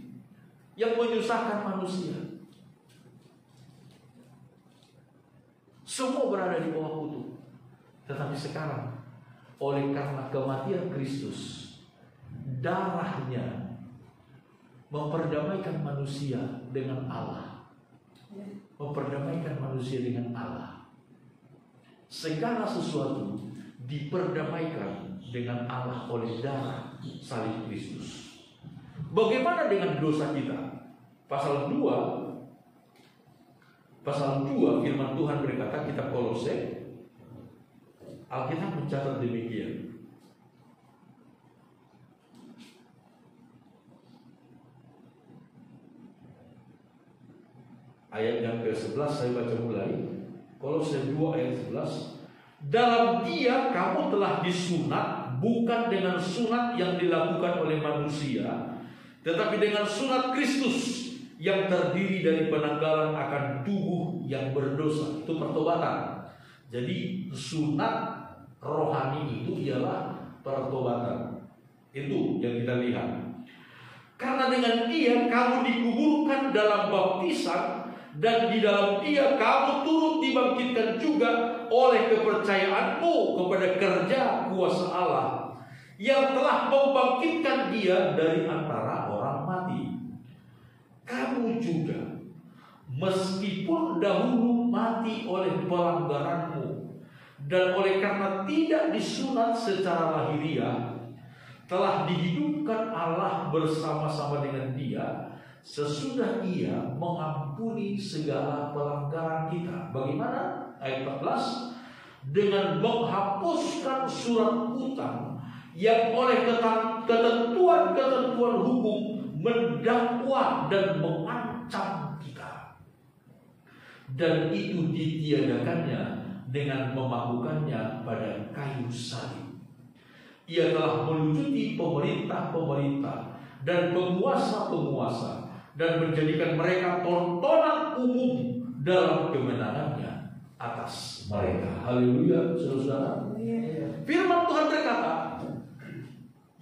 yang menyusahkan manusia. Semua berada di bawah kutuk. Tetapi sekarang, oleh karena kematian Kristus, darahnya memperdamaikan manusia dengan Allah. Memperdamaikan manusia dengan Allah. Segala sesuatu diperdamaikan dengan Allah oleh darah salib Kristus. Bagaimana dengan dosa kita? Pasal 2 firman Tuhan berkata, kitab Kolose, Alkitab mencatat demikian. Ayat yang ke-11 saya baca mulai. Kolose 2 ayat 11. Dalam Dia kamu telah disunat, bukan dengan sunat yang dilakukan oleh manusia, tetapi dengan sunat Kristus yang terdiri dari penanggalan akan tubuh yang berdosa. Itu pertobatan. Jadi sunat rohani itu ialah pertobatan. Itu yang kita lihat. Karena dengan Dia kamu dikuburkan dalam baptisan, dan di dalam Dia kamu turut dibangkitkan juga oleh kepercayaanmu kepada kerja kuasa Allah yang telah membangkitkan Dia dari antara orang mati. Kamu juga, meskipun dahulu mati oleh pelanggaranmu dan oleh karena tidak disunat secara lahiriah, telah dihidupkan Allah bersama-sama dengan Dia sesudah Ia mengampuni segala pelanggaran kita. Bagaimana? Ayat 14, dengan menghapuskan surat hutang yang oleh ketentuan-ketentuan hukum mendakwa dan mengancam kita, dan itu ditiadakannya dengan memakukannya pada kayu salib. Ia telah melucuti pemerintah-pemerintah dan penguasa-penguasa dan menjadikan mereka tontonan umum dalam kemenangannya atas mereka. Haleluya, saudara-saudara. Firman Tuhan berkata,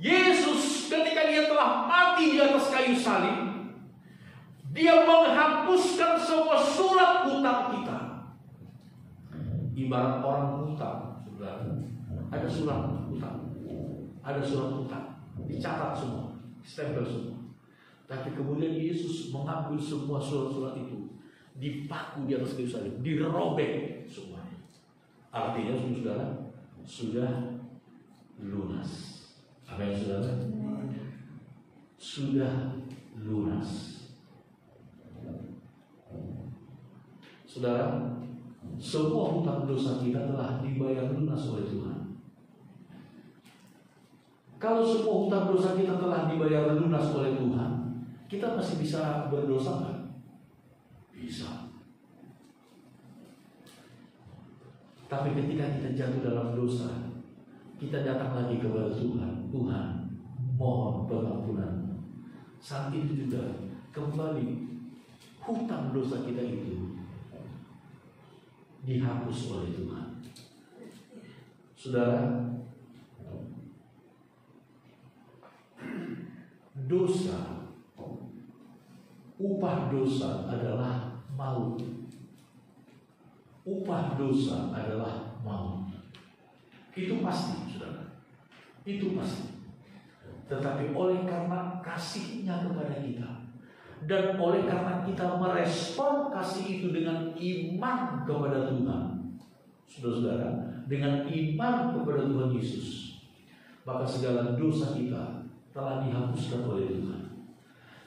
Yesus ketika Dia telah mati di atas kayu salib, Dia menghapuskan semua surat hutang kita. Ibarat orang hutang, saudara, ada surat hutang, dicatat semua, stempel semua. Tapi kemudian Yesus mengambil semua surat-surat itu, dipaku di atas kayu salib, dirobek semuanya. Artinya, saudara, sudah lunas. Amin, saudara. Sudah lunas. Saudara, semua hutang dosa kita telah dibayar lunas oleh Tuhan. Kalau semua hutang dosa kita telah dibayar lunas oleh Tuhan, kita masih bisa berdosa nggak? Bisa. Tapi ketika kita jatuh dalam dosa, kita datang lagi kepada Tuhan. Tuhan, mohon pengampunan. Saat itu juga kembali hutang dosa kita itu dihapus oleh Tuhan. Saudara, dosa, upah dosa adalah maut. Upah dosa adalah maut. Itu pasti, saudara. Itu pasti. Tetapi oleh karena kasih-Nya kepada kita, dan oleh karena kita merespon kasih itu dengan iman kepada Tuhan, saudara-saudara, dengan iman kepada Tuhan Yesus, maka segala dosa kita telah dihapuskan oleh Tuhan.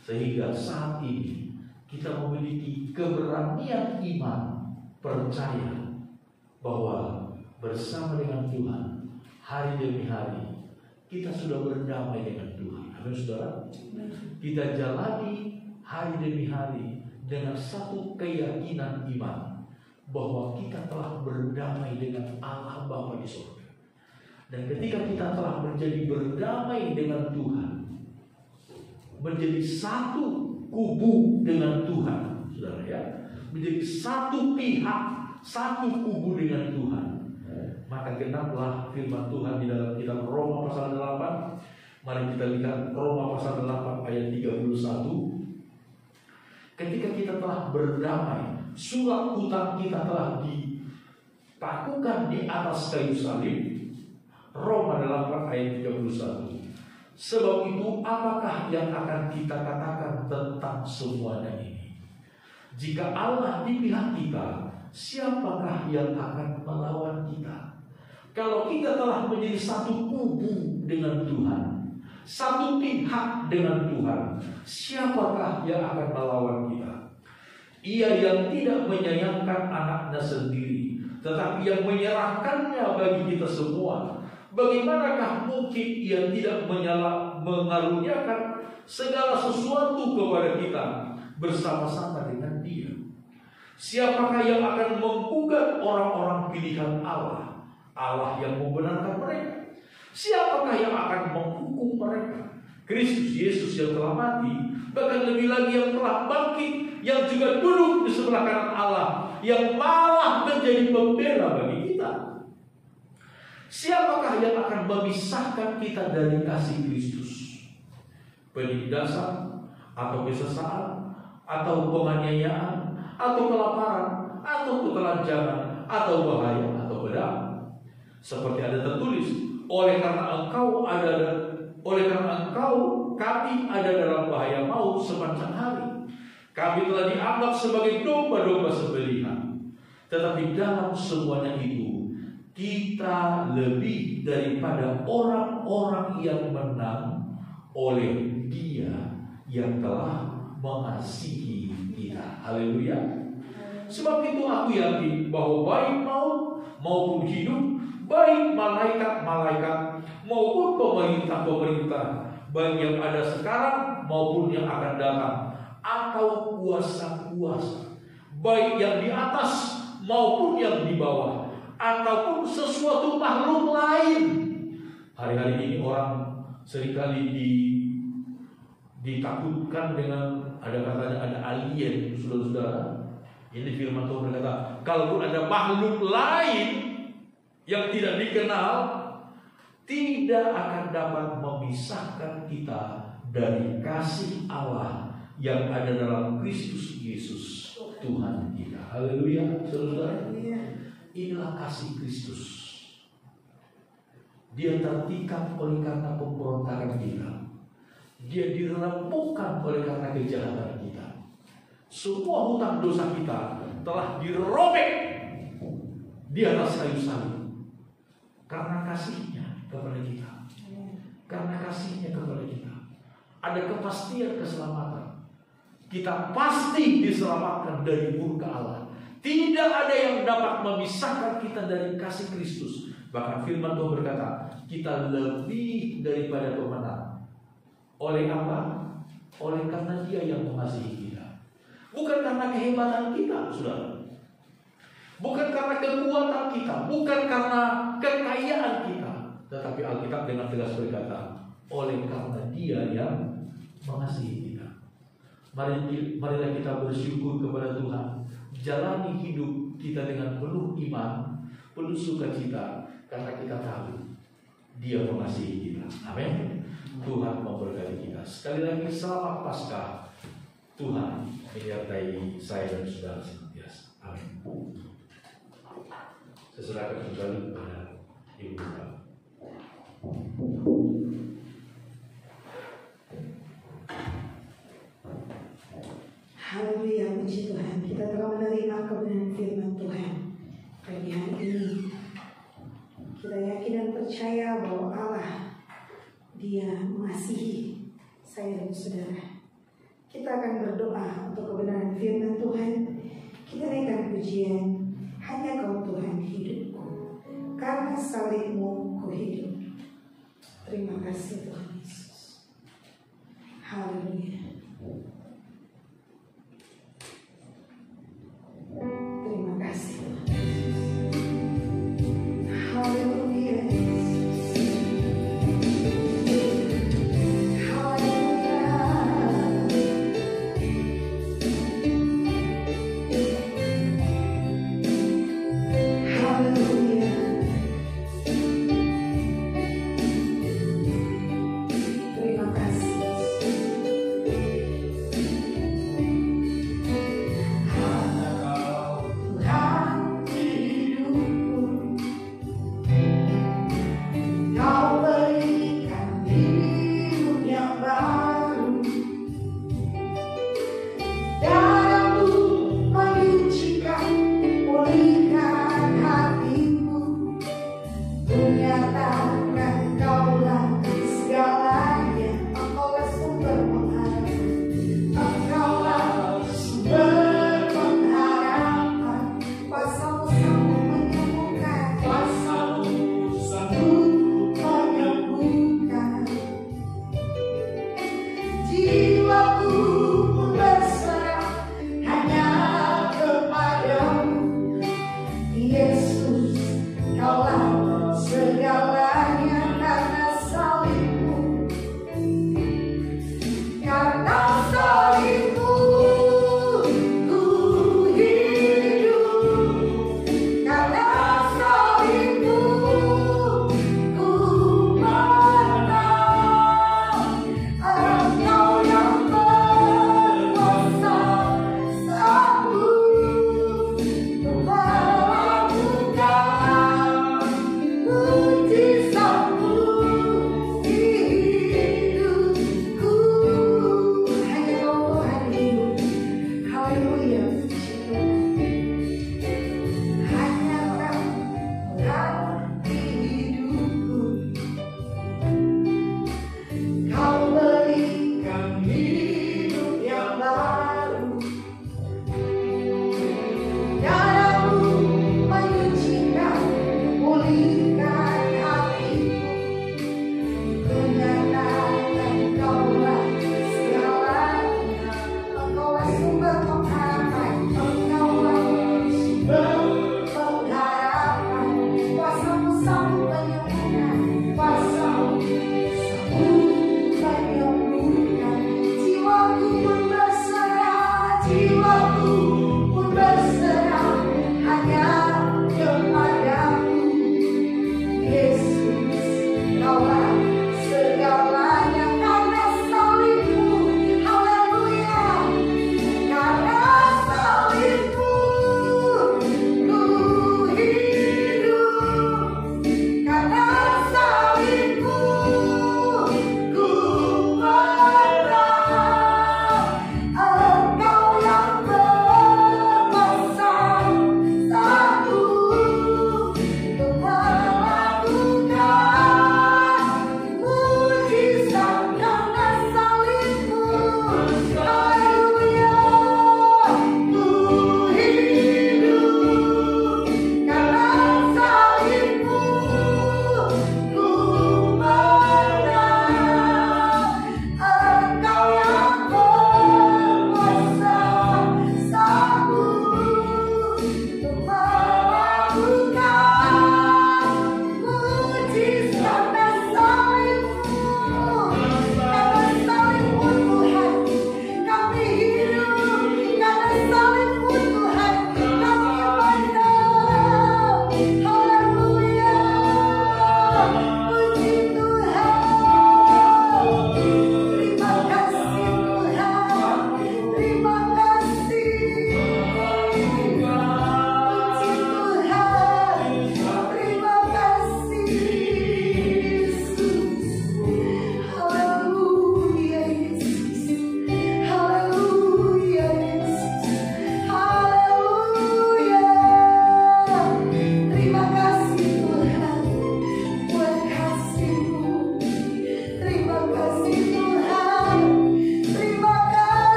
Sehingga saat ini kita memiliki keberanian iman, percaya bahwa bersama dengan Tuhan hari demi hari kita sudah berdamai dengan Tuhan. Amin, saudara. Kita jalani hari demi hari dengan satu keyakinan iman bahwa kita telah berdamai dengan Allah Bapa di surga. Dan ketika kita telah menjadi berdamai dengan Tuhan, menjadi satu kubu dengan Tuhan, saudara ya, menjadi satu pihak, satu kubu dengan Tuhan, maka genaplah firman Tuhan di dalam kitab Roma pasal 8. Mari kita lihat Roma pasal 8 ayat 31. Ketika kita telah berdamai, surat hutang kita telah dipakukan di atas kayu salib. Roma 8 ayat 31. Sebab itu apakah yang akan kita katakan tentang semuanya ini? Jika Allah di pihak kita, siapakah yang akan melawan kita? Kalau kita telah menjadi satu kubu dengan Tuhan, satu pihak dengan Tuhan, siapakah yang akan melawan kita? Ia yang tidak menyayangkan anaknya sendiri, tetapi yang menyerahkannya bagi kita semua, bagaimanakah mungkin Ia tidak mengaruniakan segala sesuatu kepada kita bersama-sama dengan Dia? Siapakah yang akan menggugat orang-orang pilihan Allah, Allah yang membenarkan mereka? Siapakah yang akan menghukum mereka? Kristus Yesus yang telah mati, bahkan lebih lagi yang telah bangkit, yang juga duduk di sebelah kanan Allah, yang malah menjadi pembela bagi kita. Siapakah yang akan memisahkan kita dari kasih Kristus? Penindasan, atau kesesaan, atau penganiayaan, atau kelaparan, atau ketelanjangan, atau bahaya, atau pedang. Seperti ada tertulis, oleh karena engkau kami ada dalam bahaya maut sepanjang hari. Kami telah dianggap sebagai domba-domba sembelihan. Tetapi dalam semuanya itu, kita lebih daripada orang-orang yang menang oleh Dia yang telah mengasihi kita. Haleluya. Sebab itu aku yakin bahwa baik maut maupun hidup, baik malaikat-malaikat maupun pemerintah-pemerintah, baik yang ada sekarang maupun yang akan datang, atau kuasa-kuasa, baik yang di atas maupun yang di bawah, ataupun sesuatu makhluk lain. Hari-hari ini orang seringkali ditakutkan dengan ada katanya ada alien, saudara-saudara. Ini firman Tuhan berkata, kalaupun ada makhluk lain yang tidak dikenal, tidak akan dapat memisahkan kita dari kasih Allah yang ada dalam Kristus Yesus Tuhan kita. Haleluya, saudara. Inilah kasih Kristus. Dia tertikam oleh karena pemberontakan kita. Dia diremukkan oleh karena kejahatan kita. Semua hutang dosa kita telah dirobek di atas kayu salib karena kasihnya kepada kita. Karena kasihnya kepada kita ada kepastian keselamatan. Kita pasti diselamatkan dari murka Allah. Tidak ada yang dapat memisahkan kita dari kasih Kristus. Bahkan firman Tuhan berkata, kita lebih daripada pemenang. Oleh apa? Oleh karena Dia yang mengasihi kita. Bukan karena kehebatan kita, saudara. Bukan karena kekuatan kita, bukan karena kekayaan kita, tetapi Alkitab dengan tegas berkata, oleh karena Dia yang mengasihi kita. Marilah kita bersyukur kepada Tuhan, jalani hidup kita dengan penuh iman, penuh sukacita, karena kita tahu Dia mengasihi kita. Amin. Tuhan memberkati kita. Sekali lagi selamat Paskah. Tuhan menyertai saya dan saudara senantiasa. Amin. Saya serahkan kembali kepada Ibu Bapak. Haleluya, puji Tuhan. Kita telah menerima kebenaran firman Tuhan pagi hari ini. Kita yakin dan percaya bahwa Allah, Dia mengasihi saya dan saudara. Kita akan berdoa untuk kebenaran firman Tuhan. Kita naikkan pujian, hanya Kau Tuhan hidupku, karena salibmu ku hidup. Terima kasih Tuhan Yesus. Haleluya.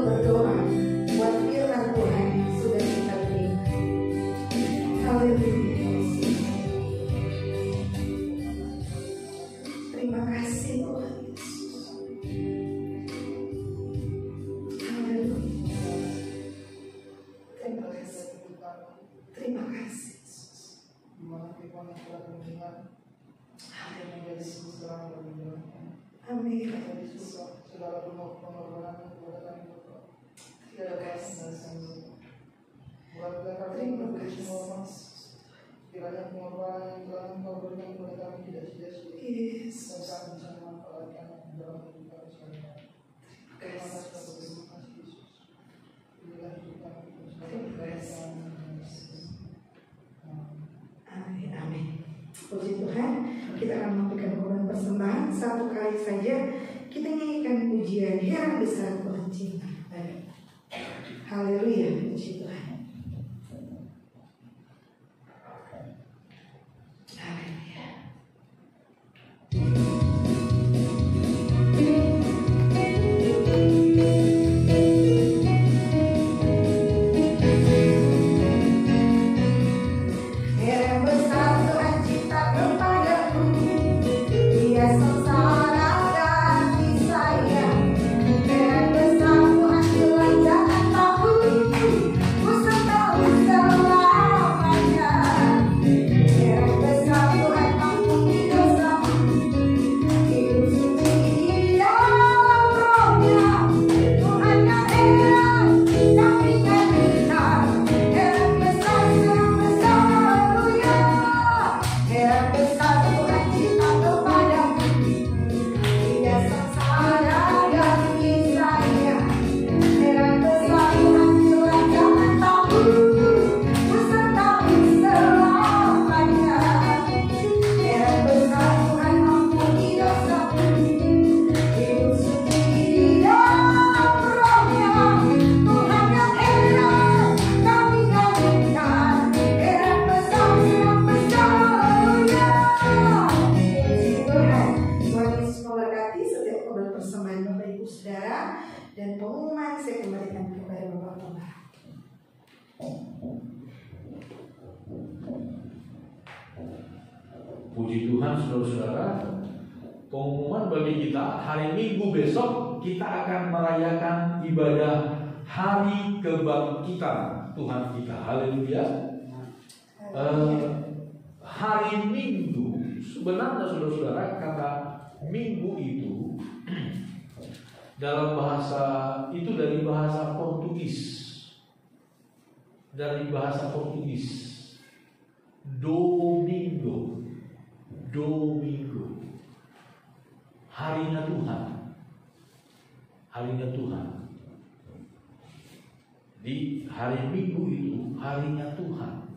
berdoa buat firman Tuhan yang sudah kita terima. Haleluya. Terima kasih Tuhan Yesus. Haleluya. Terima kasih. Terima kasih Yesus. Amin. Segala pengorbanan kepada kami Bapak. Tidak kasih buat kami beri semua mas. Kiranya pengorbanan yang telah Engkau berikan kepada kami tidak sia-sia. Dan kami bisa memanfaatkan dalam hidup kami sekalian. Terima kasih Yesus. Inilah hidup kami. Amin. Amin. Puji Tuhan, kita akan memberikan korban persembahan satu kali saja. Kita nyanyikan pujian Heran Besar Tuhan Cinta. Haleluya, puji Tuhan. Haleluya. Heran besar Tuhan cinta kepadaku, Dia sengsara hati saya. Heran besar Tuhan telah jangan takut, ku tahu selamanya. Heran besar Tuhan ampuni dosaku, hidup suci di dalam Roh-Nya. Tuhan yang heran, tapi kan benar. Heran besar, haleluya. Heran besar Tuhan cinta kepadaku, Dia sengsara hati saya. Heran besar Tuhan telah jangan takut, ku tahu selamanya. Heran besar Tuhan ampuni dosaku, hidup suci di dalam Roh-Nya. Tuhan yang heran, tapi kan benar. Heran besar, haleluya. Puji Tuhan. Tuhan Yesus memberkati setiap korban persembahan Bapak Ibu Saudara, dan pengumuman saya kembalikan kepada Bapak Pembara. Puji Tuhan saudara-saudara. Pengumuman bagi kita, hari Minggu besok kita akan merayakan ibadah Hari Kebangkitan Tuhan kita. Haleluya. Hari Minggu, sebenarnya saudara-saudara, kata Minggu itu dalam bahasa itu dari bahasa Portugis. Dari bahasa Portugis. Domingo. Domingo. Harinya Tuhan. Harinya Tuhan. Di hari Minggu itu harinya Tuhan.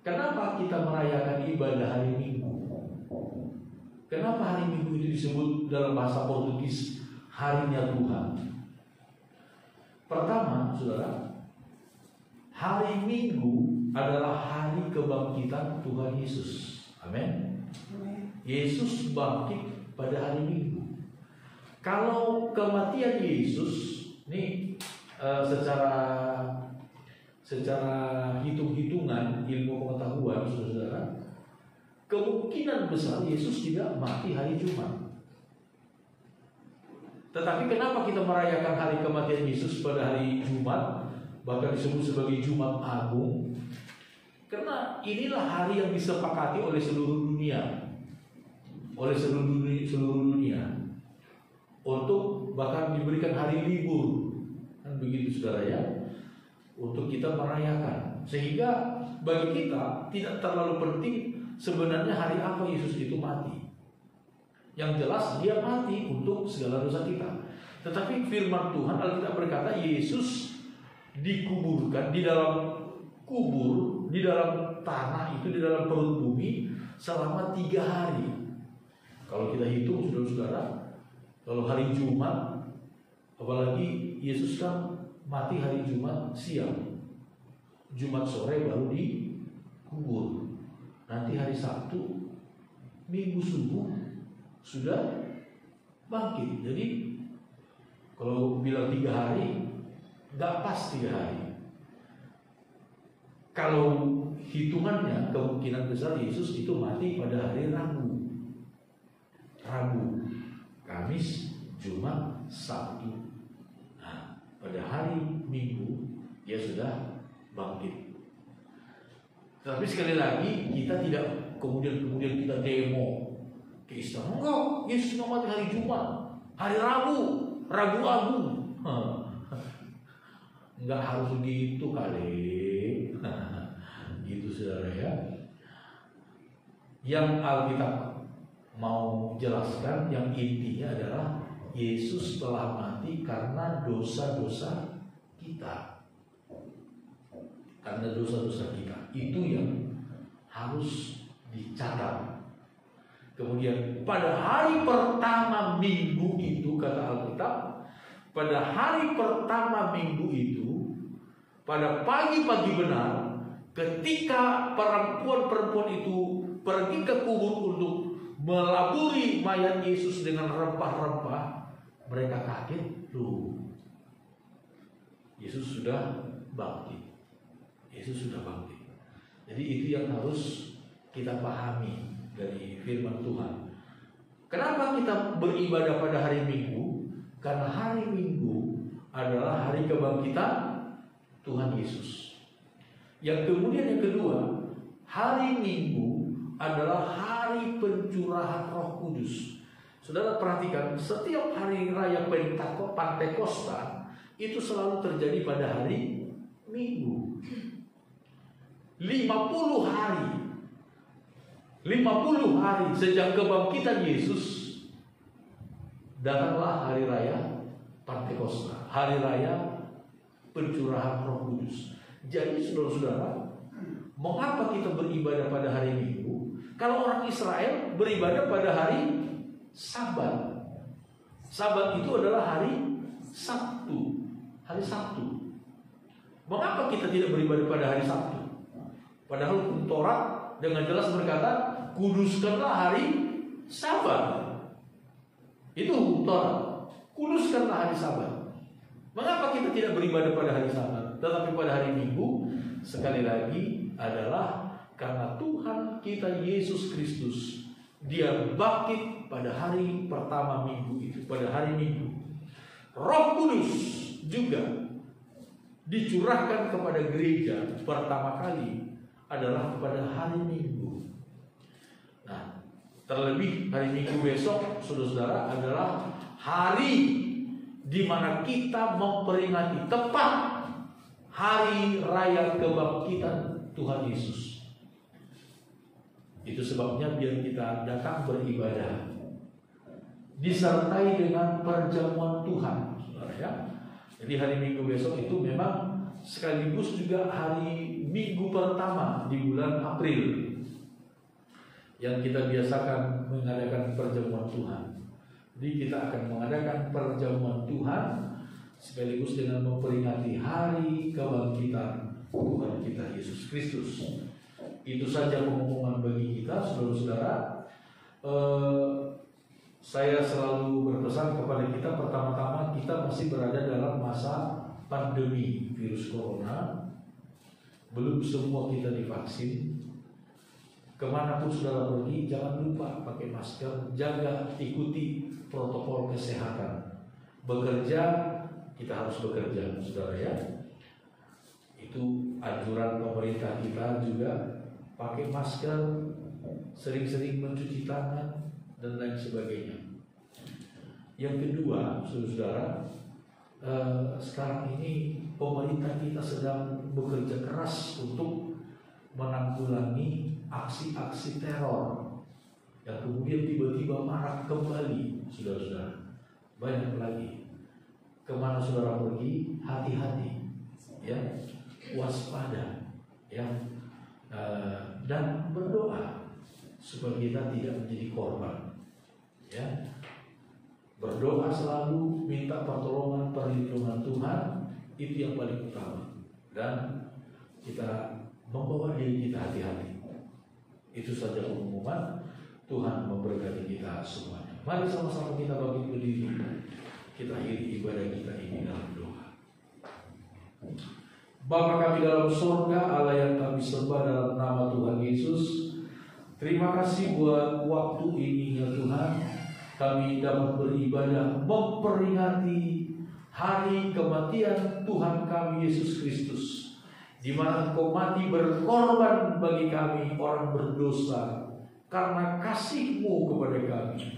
Kenapa kita merayakan ibadah hari Minggu? Kenapa hari Minggu itu disebut dalam bahasa Portugis harinya Tuhan? Pertama, saudara, hari Minggu adalah hari kebangkitan Tuhan Yesus. Amin. Yesus bangkit pada hari Minggu. Kalau kematian Yesus, ini secara hitung-hitungan ilmu pengetahuan, saudara, kemungkinan besar Yesus tidak mati hari Jumat. Tetapi kenapa kita merayakan hari kematian Yesus pada hari Jumat, bahkan disebut sebagai Jumat Agung? Karena inilah hari yang disepakati oleh seluruh dunia, seluruh dunia, untuk bahkan diberikan hari libur, kan begitu saudara ya, untuk kita merayakan. Sehingga bagi kita tidak terlalu penting sebenarnya hari apa Yesus itu mati. Yang jelas dia mati untuk segala dosa kita. Tetapi firman Tuhan Alkitab berkata Yesus dikuburkan di dalam kubur, di dalam tanah itu, di dalam perut bumi selama 3 hari. Kalau kita hitung saudara-saudara, kalau hari Jumat, apalagi Yesus kan mati hari Jumat siang, Jumat sore baru dikubur. Nanti hari Sabtu, Minggu subuh sudah bangkit. Jadi Kalau bilang 3 hari, nggak pas 3 hari. Kalau hitungannya, kemungkinan besar Yesus itu mati pada hari Rabu, Kamis, Jumat, Sabtu. Nah, pada hari Minggu dia sudah bangkit. Tapi sekali lagi kita tidak kemudian kita demo ke istana. Enggak, Yesus nggak mati hari Jumat, hari Rabu Agung. Enggak harus begitu kali. Gitu saudara ya. Yang Alkitab mau jelaskan yang intinya adalah Yesus telah mati karena dosa-dosa kita. Karena dosa-dosa kita. Itu yang harus dicatat. Kemudian pada hari pertama minggu itu, kata Alkitab, pada hari pertama minggu itu, pada pagi-pagi benar, ketika perempuan-perempuan itu pergi ke kubur untuk melaburi mayat Yesus dengan rempah-rempah, mereka kaget, loh, Yesus sudah bangkit. Jadi itu yang harus kita pahami dari firman Tuhan. Kenapa kita beribadah pada hari Minggu? Karena hari Minggu adalah hari kebangkitan Tuhan Yesus. Yang kemudian yang kedua, hari Minggu adalah hari pencurahan Roh Kudus. Saudara perhatikan, setiap hari raya Pentakosta itu selalu terjadi pada hari Minggu. 50 hari sejak kebangkitan Yesus, datanglah hari raya Pentakosta, hari raya pencurahan Roh Kudus. Jadi saudara-saudara, mengapa kita beribadah pada hari Minggu? Kalau orang Israel beribadah pada hari Sabat. Sabat itu adalah hari Sabtu. Mengapa kita tidak beribadah pada hari Sabtu? Padahal Taurat dengan jelas berkata, kuduskanlah hari Sabat. Itu Taurat. Kuduskanlah hari Sabat. Mengapa kita tidak beribadah pada hari Sabat, tetapi pada hari Minggu? Sekali lagi adalah karena Tuhan kita Yesus Kristus, Dia bangkit pada hari pertama minggu itu, pada hari Minggu. Roh Kudus juga dicurahkan kepada gereja pertama kali adalah pada hari Minggu. Nah, terlebih hari Minggu besok, saudara-saudara, adalah hari di mana kita memperingati tepat hari raya kebangkitan Tuhan Yesus. Itu sebabnya biar kita datang beribadah disertai dengan perjamuan Tuhan, saudara ya. Jadi hari Minggu besok itu memang sekaligus juga hari Minggu pertama di bulan April yang kita biasakan mengadakan perjamuan Tuhan. Jadi kita akan mengadakan perjamuan Tuhan sekaligus dengan memperingati hari kebangkitan Tuhan kita Yesus Kristus. Itu saja pengumuman bagi kita, saudara-saudara. Saya selalu berpesan kepada kita, pertama-tama kita masih berada dalam masa pandemi virus corona. Belum semua kita divaksin. Kemanapun saudara pergi, jangan lupa pakai masker, jaga, ikuti protokol kesehatan. Bekerja, kita harus bekerja, saudara ya. Itu anjuran pemerintah kita juga, pakai masker, sering-sering mencuci tangan, dan lain sebagainya. Yang kedua, saudara, sekarang ini pemerintah kita sedang bekerja keras untuk menanggulangi aksi-aksi teror yang kemudian tiba-tiba marak kembali, saudara-saudara. Banyak lagi. Kemana saudara pergi, hati-hati, ya, waspada, ya, dan berdoa supaya kita tidak menjadi korban, ya. Berdoa selalu, minta pertolongan, perlindungan Tuhan, itu yang paling utama. Dan kita membawa diri kita hati-hati. Itu saja pengumuman. Tuhan memberkati kita semuanya. Mari sama-sama kita bangkit berdiri. Kita akhiri ibadah Bapa kami dalam surga, Allah yang kami sembah dalam nama Tuhan Yesus, terima kasih buat waktu ini ya Tuhan. Kami dapat beribadah memperingati hari kematian Tuhan kami Yesus Kristus, di mana Engkau mati berkorban bagi kami orang berdosa karena kasih-Mu kepada kami.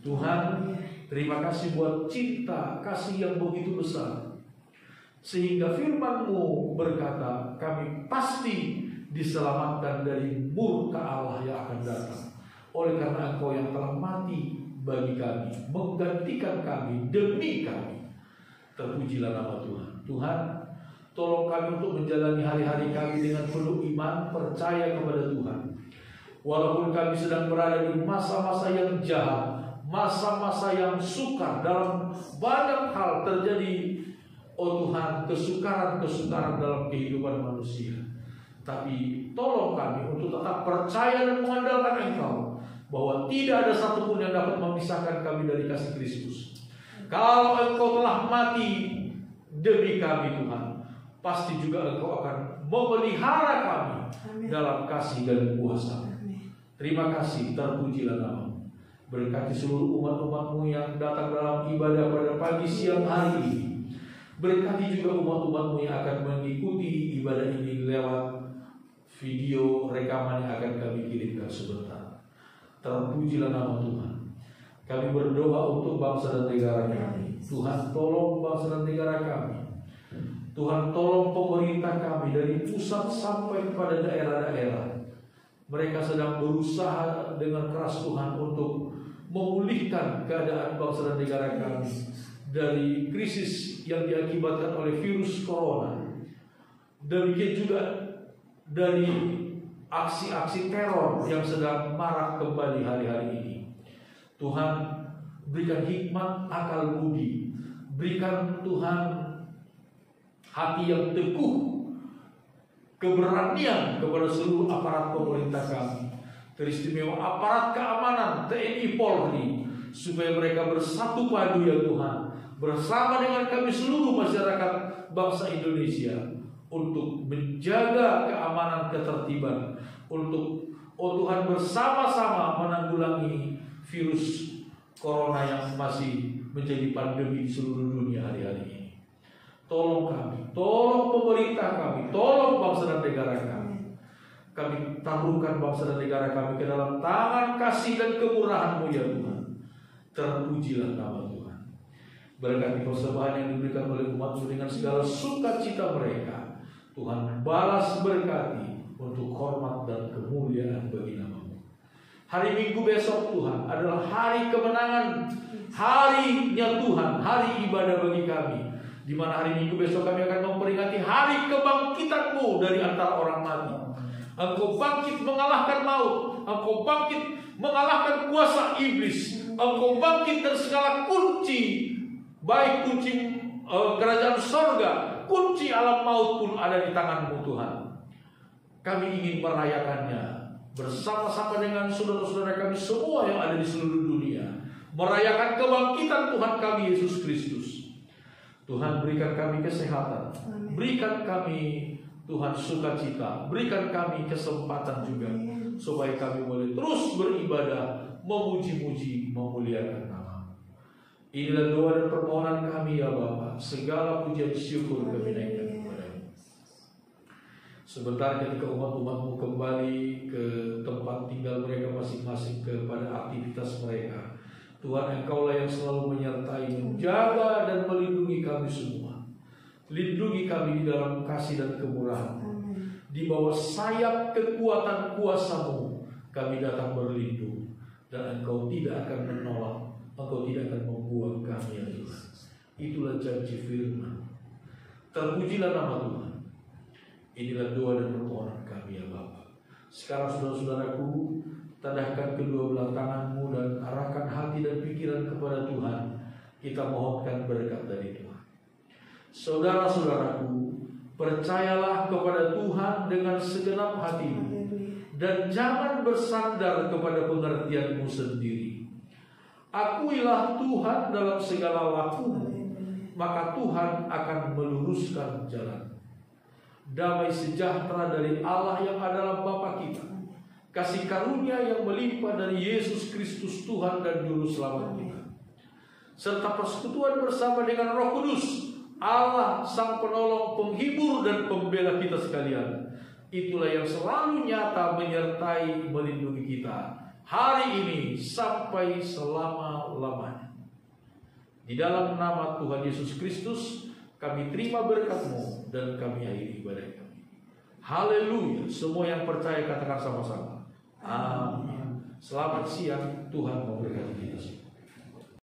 Tuhan, terima kasih buat cinta kasih yang begitu besar, sehingga firman-Mu berkata kami pasti diselamatkan dari murka Allah yang akan datang, oleh karena Engkau yang telah mati bagi kami, menggantikan kami demi kami. Terpujilah nama Tuhan. Tuhan, tolong kami untuk menjalani hari-hari kami dengan penuh iman, percaya kepada Tuhan. Walaupun kami sedang berada di masa-masa yang jahat, masa-masa yang sukar, dalam banyak hal terjadi, oh Tuhan, kesukaran-kesukaran dalam kehidupan manusia. Tapi tolong kami untuk tetap percaya dan mengandalkan Engkau, bahwa tidak ada satupun yang dapat memisahkan kami dari kasih Kristus. Kalau Engkau telah mati demi kami Tuhan, pasti juga Engkau akan memelihara kami dalam kasih dan kuasa. Terima kasih, terpujilah nama-Mu. Berkati seluruh umat-umat-Mu yang datang dalam ibadah pada pagi siang hari ini. Berkati juga umat-umat-Mu yang akan mengikuti ibadah ini lewat video rekaman yang akan kami kirimkan sebentar. Terpujilah nama Tuhan. Kami berdoa untuk bangsa dan negara kami. Tuhan, tolong bangsa dan negara kami. Tuhan, tolong pemerintah kami dari pusat sampai kepada daerah-daerah. Mereka sedang berusaha dengan keras Tuhan untuk memulihkan keadaan bangsa dan negara kami dari krisis yang diakibatkan oleh virus corona. Demikian juga dari aksi-aksi teror yang sedang marak kembali hari-hari ini. Tuhan, berikan hikmat akal budi, berikan Tuhan hati yang teguh, keberanian kepada seluruh aparat pemerintah kami, teristimewa aparat keamanan TNI Polri, supaya mereka bersatu padu ya Tuhan, bersama dengan kami seluruh masyarakat bangsa Indonesia, untuk menjaga keamanan ketertiban, untuk Tuhan bersama-sama menanggulangi virus corona yang masih menjadi pandemi di seluruh dunia hari-hari ini. Tolong kami, tolong pemerintah kami, tolong bangsa dan negara kami. Kami taruhkan bangsa dan negara kami ke dalam tangan kasih dan kemurahan-Mu ya Tuhan. Terpujilah nama Tuhan. Berkati persembahan yang diberikan oleh umat-Mu dengan segala sukacita mereka. Tuhan balas berkati untuk hormat dan kemuliaan bagi nama-Mu. Hari Minggu besok Tuhan adalah hari kemenangan, harinya Tuhan, hari ibadah bagi kami, di mana hari Minggu besok kami akan memperingati hari kebangkitan-Mu dari antara orang mati. Engkau bangkit mengalahkan maut, Engkau bangkit mengalahkan kuasa iblis, Engkau bangkit dari segala kunci, baik kunci kerajaan sorga, kunci alam maut pun ada di tangan-Mu Tuhan. Kami ingin merayakannya bersama-sama dengan saudara-saudara kami semua yang ada di seluruh dunia, merayakan kebangkitan Tuhan kami Yesus Kristus. Tuhan, berikan kami kesehatan, berikan kami Tuhan sukacita, berikan kami kesempatan juga, supaya kami boleh terus beribadah, memuji-muji, memuliakan nama. Inilah doa dan permohonan kami ya Bapa. Segala pujian syukur kami naikkan kepada-Mu. Sebentar ketika umat-umat-Mu kembali ke tempat tinggal mereka masing-masing, kepada aktivitas mereka, Tuhan, Engkaulah yang selalu menyertai, menjaga dan melindungi kami semua. Lindungi kami di dalam kasih dan kemurahan. Di bawah sayap kekuatan kuasa-Mu kami datang berlindung, dan Engkau tidak akan menolak, Engkau tidak akan membuang kami ya Tuhan. Itulah janji firman. Terpujilah nama Tuhan. Inilah doa dan permohonan kami ya Bapa. Sekarang saudara-saudaraku, tadahkan kedua belah tangan-Mu dan arahkan hati dan pikiran kepada Tuhan. Kita mohonkan berkat dari Tuhan. Saudara-saudaraku, percayalah kepada Tuhan dengan segenap hatimu, dan jangan bersandar kepada pengertianmu sendiri. Akuilah Tuhan dalam segala lakumu, maka Tuhan akan meluruskan jalan. damai sejahtera dari Allah yang adalah Bapa kita, kasih karunia yang melimpah dari Yesus Kristus Tuhan dan Juru Selamat kita, serta persekutuan bersama dengan Roh Kudus, Allah Sang Penolong, Penghibur dan Pembela kita sekalian, itulah yang selalu nyata menyertai melindungi kita hari ini sampai selama-lamanya. Di dalam nama Tuhan Yesus Kristus kami terima berkat-Mu dan kami akhiri ibadah kami. Haleluya. Semua yang percaya katakan sama-sama. Amin. Selamat siang, Tuhan memberkati kita semua.